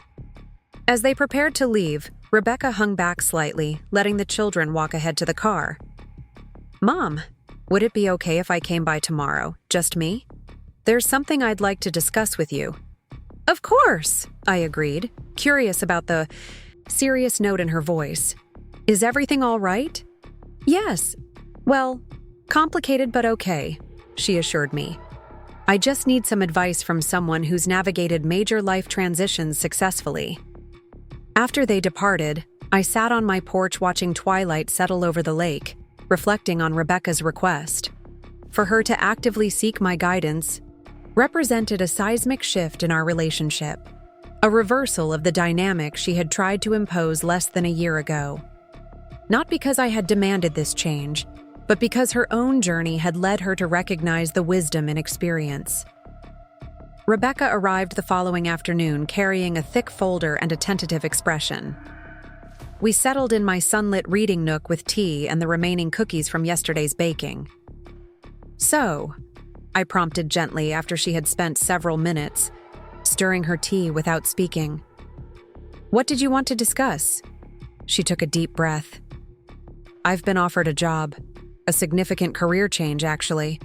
As they prepared to leave, Rebecca hung back slightly, letting the children walk ahead to the car. "Mom, would it be okay if I came by tomorrow, just me? There's something I'd like to discuss with you." "Of course," I agreed, curious about the serious note in her voice. "Is everything all right?" "Yes. Well, complicated but okay," she assured me. "I just need some advice from someone who's navigated major life transitions successfully." After they departed, I sat on my porch watching twilight settle over the lake, reflecting on Rebecca's request. For her to actively seek my guidance represented a seismic shift in our relationship, a reversal of the dynamic she had tried to impose less than a year ago. Not because I had demanded this change, but because her own journey had led her to recognize the wisdom in experience. Rebecca arrived the following afternoon carrying a thick folder and a tentative expression. We settled in my sunlit reading nook with tea and the remaining cookies from yesterday's baking. "So," I prompted gently after she had spent several minutes, stirring her tea without speaking. "What did you want to discuss?" She took a deep breath. "I've been offered a job. A significant career change, actually.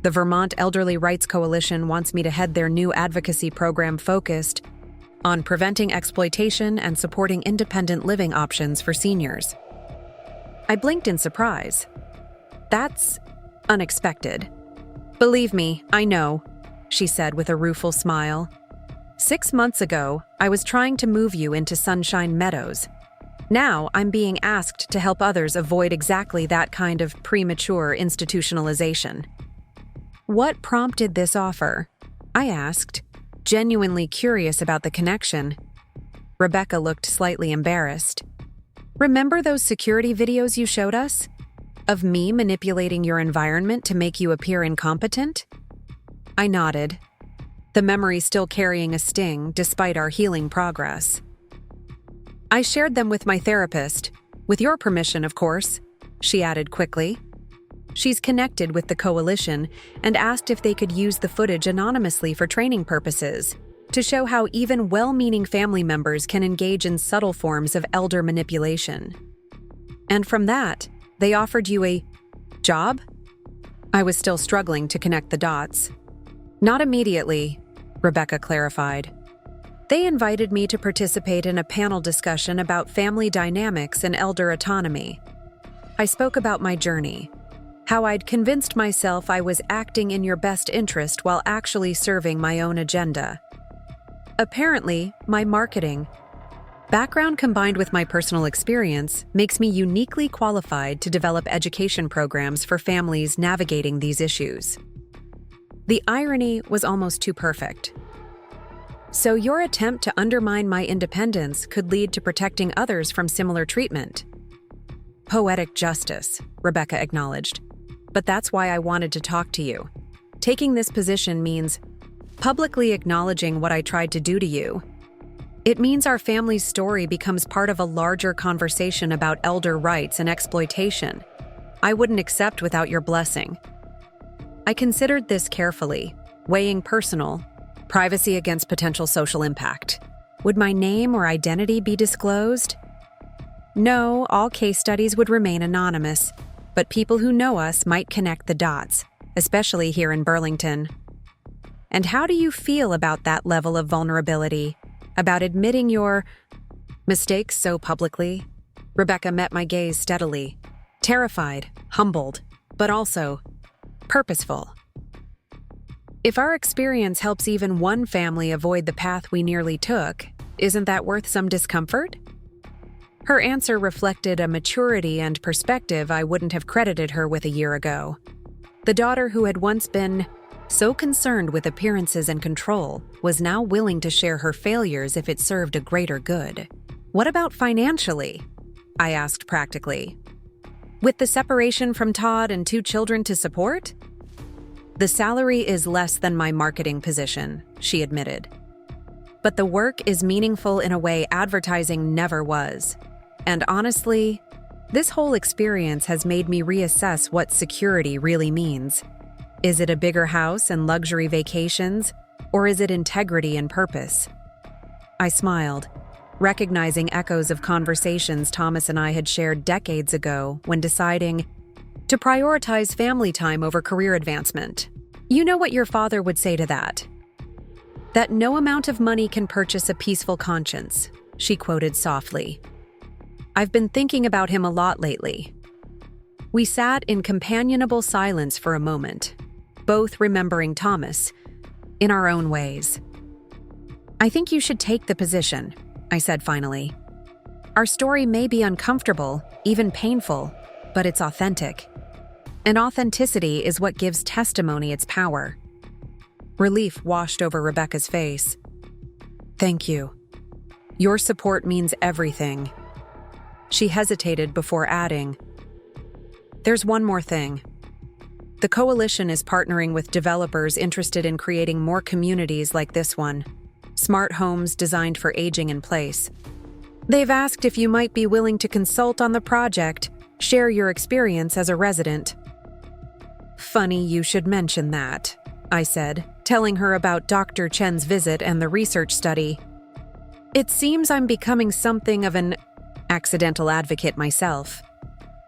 The Vermont Elderly Rights Coalition wants me to head their new advocacy program focused on preventing exploitation and supporting independent living options for seniors." I blinked in surprise. "That's unexpected." "Believe me, I know," she said with a rueful smile. 6 months ago, I was trying to move you into Sunshine Meadows. Now I'm being asked to help others avoid exactly that kind of premature institutionalization." "What prompted this offer?" I asked, genuinely curious about the connection. Rebecca looked slightly embarrassed. "Remember those security videos you showed us? Of me manipulating your environment to make you appear incompetent?" I nodded, the memory still carrying a sting despite our healing progress. "I shared them with my therapist, with your permission, of course," she added quickly. "She's connected with the coalition and asked if they could use the footage anonymously for training purposes, to show how even well-meaning family members can engage in subtle forms of elder manipulation. And from that, they offered you a job?" I was still struggling to connect the dots. "Not immediately," Rebecca clarified. They invited me to participate in a panel discussion about family dynamics and elder autonomy. I spoke about my journey, how I'd convinced myself I was acting in your best interest while actually serving my own agenda. Apparently, my marketing background combined with my personal experience makes me uniquely qualified to develop education programs for families navigating these issues. The irony was almost too perfect. So your attempt to undermine my independence could lead to protecting others from similar treatment. Poetic justice, Rebecca acknowledged. But that's why I wanted to talk to you. Taking this position means publicly acknowledging what I tried to do to you. It means our family's story becomes part of a larger conversation about elder rights and exploitation. I wouldn't accept without your blessing. I considered this carefully, weighing personal, privacy against potential social impact. Would my name or identity be disclosed? No, all case studies would remain anonymous, but people who know us might connect the dots, especially here in Burlington. And how do you feel about that level of vulnerability? About admitting your mistakes so publicly? Rebecca met my gaze steadily, terrified, humbled, but also purposeful. If our experience helps even one family avoid the path we nearly took, isn't that worth some discomfort? Her answer reflected a maturity and perspective I wouldn't have credited her with a year ago. The daughter who had once been so concerned with appearances and control was now willing to share her failures if it served a greater good. What about financially? I asked practically. With the separation from Todd and 2 children to support? The salary is less than my marketing position, she admitted. But the work is meaningful in a way advertising never was. And honestly, this whole experience has made me reassess what security really means. Is it a bigger house and luxury vacations, or is it integrity and purpose? I smiled, recognizing echoes of conversations Thomas and I had shared decades ago when deciding to prioritize family time over career advancement. You know what your father would say to that? That no amount of money can purchase a peaceful conscience, she quoted softly. I've been thinking about him a lot lately. We sat in companionable silence for a moment, both remembering Thomas, in our own ways. I think you should take the position, I said finally. Our story may be uncomfortable, even painful, but it's authentic. And authenticity is what gives testimony its power. Relief washed over Rebecca's face. Thank you. Your support means everything. She hesitated before adding, there's one more thing. The coalition is partnering with developers interested in creating more communities like this one, smart homes designed for aging in place. They've asked if you might be willing to consult on the project, share your experience as a resident. Funny you should mention that, I said, telling her about Dr. Chen's visit and the research study. It seems I'm becoming something of an accidental advocate myself.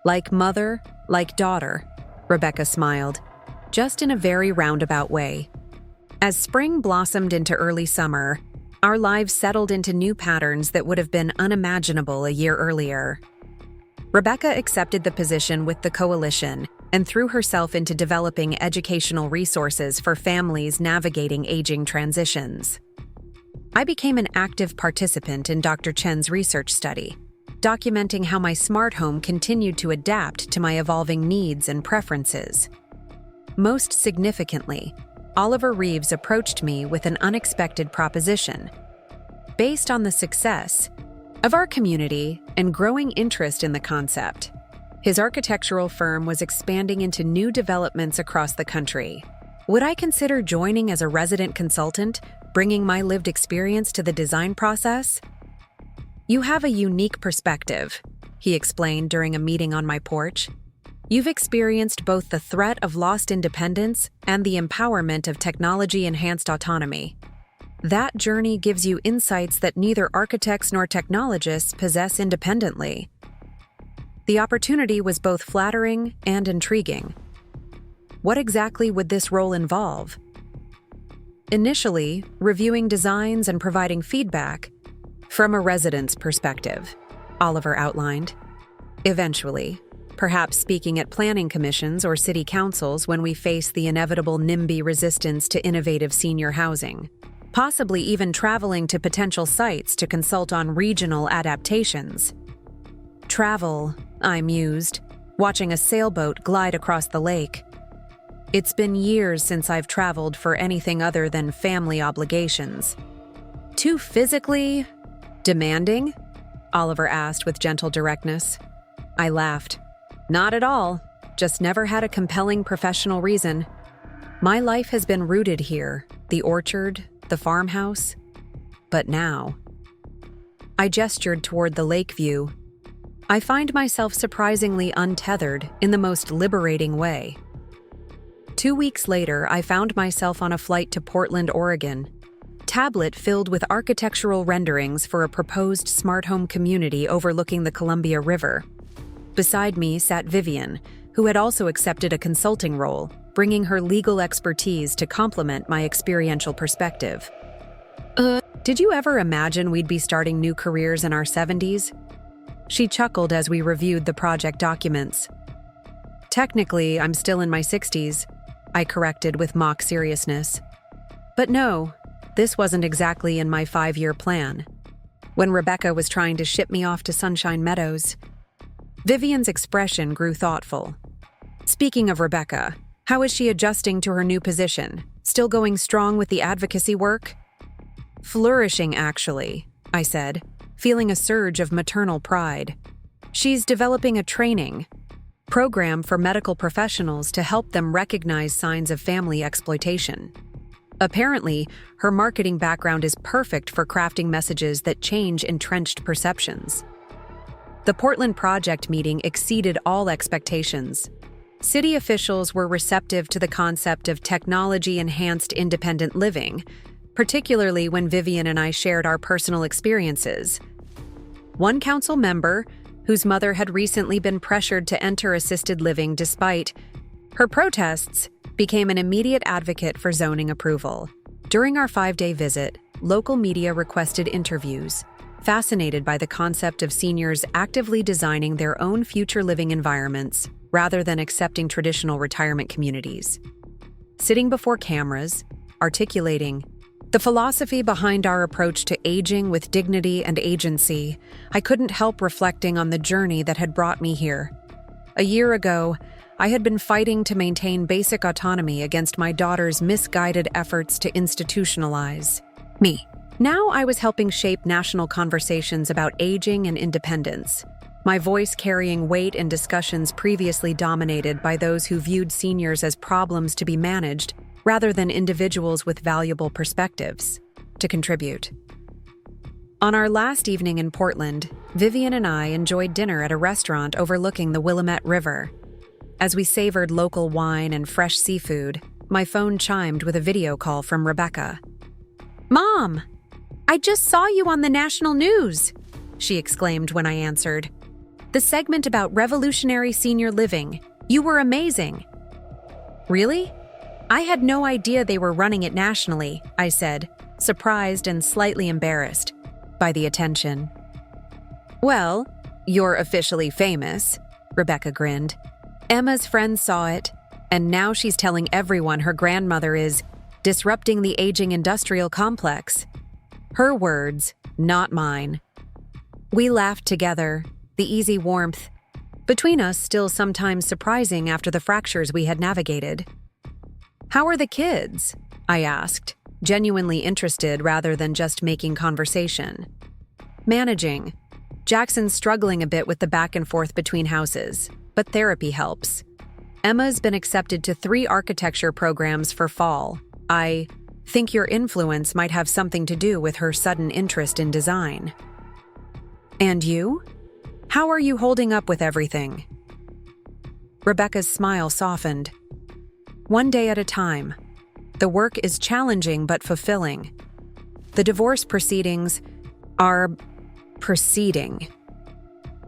Like mother, like daughter, Rebecca smiled, just in a very roundabout way. As spring blossomed into early summer, our lives settled into new patterns that would have been unimaginable a year earlier. Rebecca accepted the position with the coalition and threw herself into developing educational resources for families navigating aging transitions. I became an active participant in Dr. Chen's research study, documenting how my smart home continued to adapt to my evolving needs and preferences. Most significantly, Oliver Reeves approached me with an unexpected proposition. Based on the success of our community and growing interest in the concept, his architectural firm was expanding into new developments across the country. Would I consider joining as a resident consultant, bringing my lived experience to the design process? You have a unique perspective, he explained during a meeting on my porch. You've experienced both the threat of lost independence and the empowerment of technology-enhanced autonomy. That journey gives you insights that neither architects nor technologists possess independently. The opportunity was both flattering and intriguing. What exactly would this role involve? initially reviewing designs and providing feedback from a resident's perspective, Oliver outlined. Eventually, perhaps speaking at planning commissions or city councils when we face the inevitable NIMBY resistance to innovative senior housing. Possibly even traveling to potential sites to consult on regional adaptations. Travel, I mused, watching a sailboat glide across the lake. It's been years since I've traveled for anything other than family obligations. Too physically demanding? Oliver asked with gentle directness. I laughed. Not at all, just never had a compelling professional reason. My life has been rooted here, the orchard, the farmhouse. But now, I gestured toward the lake view. I find myself surprisingly untethered in the most liberating way. 2 weeks later, I found myself on a flight to Portland, Oregon. Tablet filled with architectural renderings for a proposed smart home community overlooking the Columbia River. Beside me sat Vivian, who had also accepted a consulting role, bringing her legal expertise to complement my experiential perspective. Did you ever imagine we'd be starting new careers in our 70s? She chuckled as we reviewed the project documents. Technically, I'm still in my 60s, I corrected with mock seriousness. But no, this wasn't exactly in my 5-year plan. When Rebecca was trying to ship me off to Sunshine Meadows, Vivian's expression grew thoughtful. Speaking of Rebecca, how is she adjusting to her new position? Still going strong with the advocacy work? Flourishing, actually, I said, feeling a surge of maternal pride. She's developing a training program for medical professionals to help them recognize signs of family exploitation. Apparently, her marketing background is perfect for crafting messages that change entrenched perceptions. The Portland project meeting exceeded all expectations. City officials were receptive to the concept of technology-enhanced independent living, particularly when Vivian and I shared our personal experiences. One council member, whose mother had recently been pressured to enter assisted living despite her protests, became an immediate advocate for zoning approval. During our 5-day visit, local media requested interviews, fascinated by the concept of seniors actively designing their own future living environments rather than accepting traditional retirement communities. Sitting before cameras, articulating the philosophy behind our approach to aging with dignity and agency, I couldn't help reflecting on the journey that had brought me here. A year ago, I had been fighting to maintain basic autonomy against my daughter's misguided efforts to institutionalize me. Now I was helping shape national conversations about aging and independence, my voice carrying weight in discussions previously dominated by those who viewed seniors as problems to be managed rather than individuals with valuable perspectives to contribute. On our last evening in Portland, Vivian and I enjoyed dinner at a restaurant overlooking the Willamette River. As we savored local wine and fresh seafood, my phone chimed with a video call from Rebecca. "Mom! I just saw you on the national news," she exclaimed when I answered. "The segment about revolutionary senior living. You were amazing." "Really? I had no idea they were running it nationally," I said, surprised and slightly embarrassed by the attention. "Well, you're officially famous," Rebecca grinned. "Emma's friends saw it, and now she's telling everyone her grandmother is disrupting the aging industrial complex." Her words, not mine. We laughed together, the easy warmth between us still sometimes surprising after the fractures we had navigated. "How are the kids?" I asked, genuinely interested rather than just making conversation. "Managing. Jackson's struggling a bit with the back and forth between houses, but therapy helps. Emma's been accepted to 3 architecture programs for fall. I think your influence might have something to do with her sudden interest in design." "And you? How are you holding up with everything?" Rebecca's smile softened. "One day at a time. The work is challenging but fulfilling. The divorce proceedings are proceeding.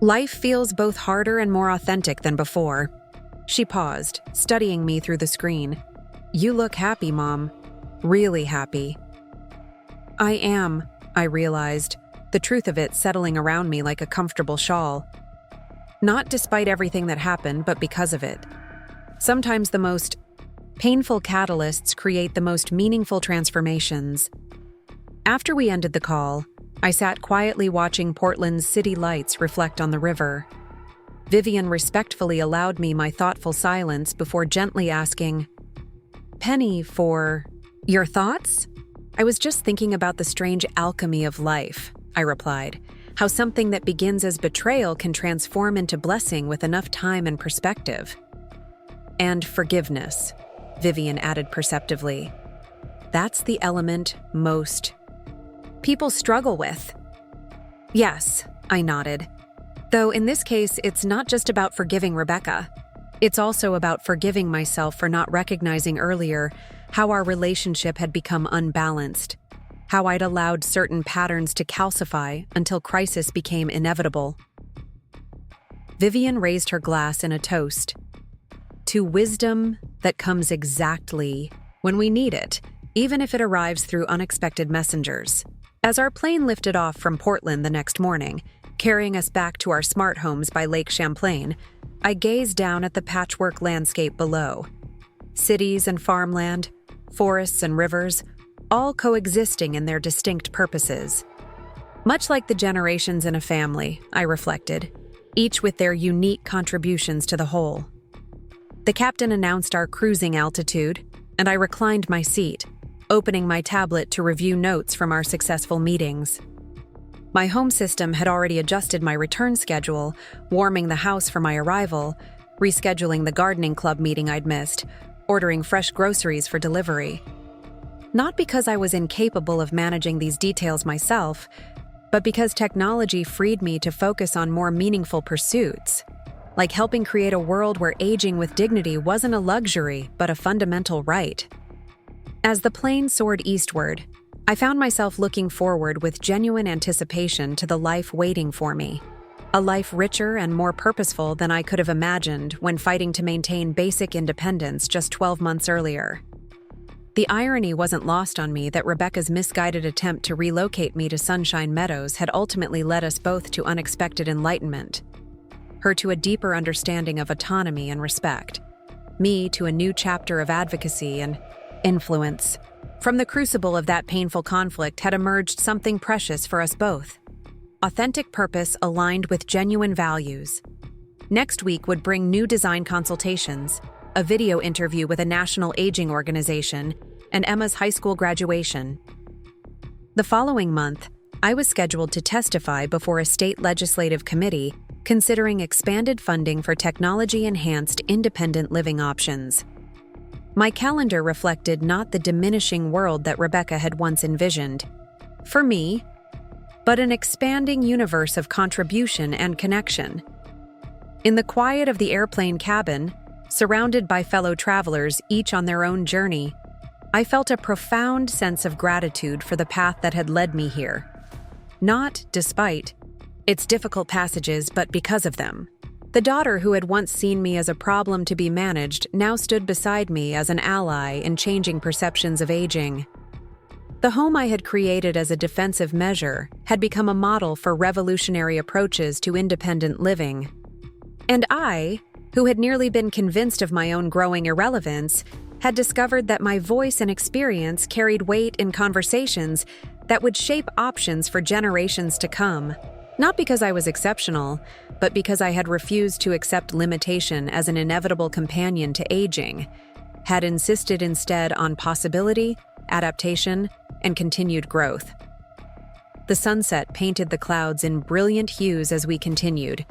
Life feels both harder and more authentic than before." She paused, studying me through the screen. "You look happy, Mom." Really happy. I am, I realized, the truth of it settling around me like a comfortable shawl. Not despite everything that happened, but because of it. Sometimes the most painful catalysts create the most meaningful transformations. After we ended the call, I sat quietly watching Portland's city lights reflect on the river. Vivian respectfully allowed me my thoughtful silence before gently asking, "Penny, for your thoughts?" "I was just thinking about the strange alchemy of life," I replied. "How something that begins as betrayal can transform into blessing with enough time and perspective." "And forgiveness," Vivian added perceptively. "That's the element most people struggle with." "Yes," I nodded. "Though in this case, it's not just about forgiving Rebecca. It's also about forgiving myself for not recognizing earlier how our relationship had become unbalanced, how I'd allowed certain patterns to calcify until crisis became inevitable." Vivian raised her glass in a toast. "To wisdom that comes exactly when we need it, even if it arrives through unexpected messengers." As our plane lifted off from Portland the next morning, carrying us back to our smart homes by Lake Champlain, I gazed down at the patchwork landscape below. Cities and farmland, forests and rivers, all coexisting in their distinct purposes. Much like the generations in a family, I reflected, each with their unique contributions to the whole. The captain announced our cruising altitude, and I reclined my seat, opening my tablet to review notes from our successful meetings. My home system had already adjusted my return schedule, warming the house for my arrival, rescheduling the gardening club meeting I'd missed, ordering fresh groceries for delivery. Not because I was incapable of managing these details myself, but because technology freed me to focus on more meaningful pursuits, like helping create a world where aging with dignity wasn't a luxury, but a fundamental right. As the plane soared eastward, I found myself looking forward with genuine anticipation to the life waiting for me. A life richer and more purposeful than I could have imagined when fighting to maintain basic independence just 12 months earlier. The irony wasn't lost on me that Rebecca's misguided attempt to relocate me to Sunshine Meadows had ultimately led us both to unexpected enlightenment. Her to a deeper understanding of autonomy and respect. Me to a new chapter of advocacy and influence. From the crucible of that painful conflict had emerged something precious for us both. Authentic purpose aligned with genuine values. Next week would bring new design consultations, a video interview with a national aging organization, and Emma's high school graduation. The following month, I was scheduled to testify before a state legislative committee considering expanded funding for technology-enhanced independent living options. My calendar reflected not the diminishing world that Rebecca had once envisioned, for me, but an expanding universe of contribution and connection. In the quiet of the airplane cabin, surrounded by fellow travelers, each on their own journey, I felt a profound sense of gratitude for the path that had led me here. Not despite its difficult passages, but because of them. The daughter who had once seen me as a problem to be managed now stood beside me as an ally in changing perceptions of aging. The home I had created as a defensive measure had become a model for revolutionary approaches to independent living. And I, who had nearly been convinced of my own growing irrelevance, had discovered that my voice and experience carried weight in conversations that would shape options for generations to come. Not because I was exceptional, but because I had refused to accept limitation as an inevitable companion to aging, had insisted instead on possibility, adaptation, and continued growth. The sunset painted the clouds in brilliant hues as we continued,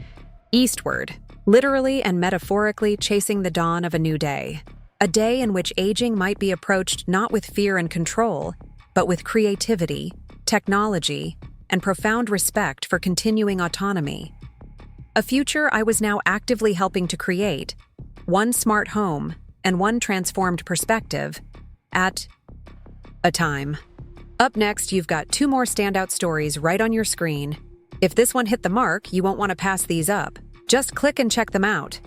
eastward, literally and metaphorically chasing the dawn of a new day. A day in which aging might be approached not with fear and control, but with creativity, technology, and profound respect for continuing autonomy. A future I was now actively helping to create, one smart home and one transformed perspective, at a time. Up next, you've got 2 more standout stories right on your screen. If this one hit the mark, you won't want to pass these up. Just click and check them out.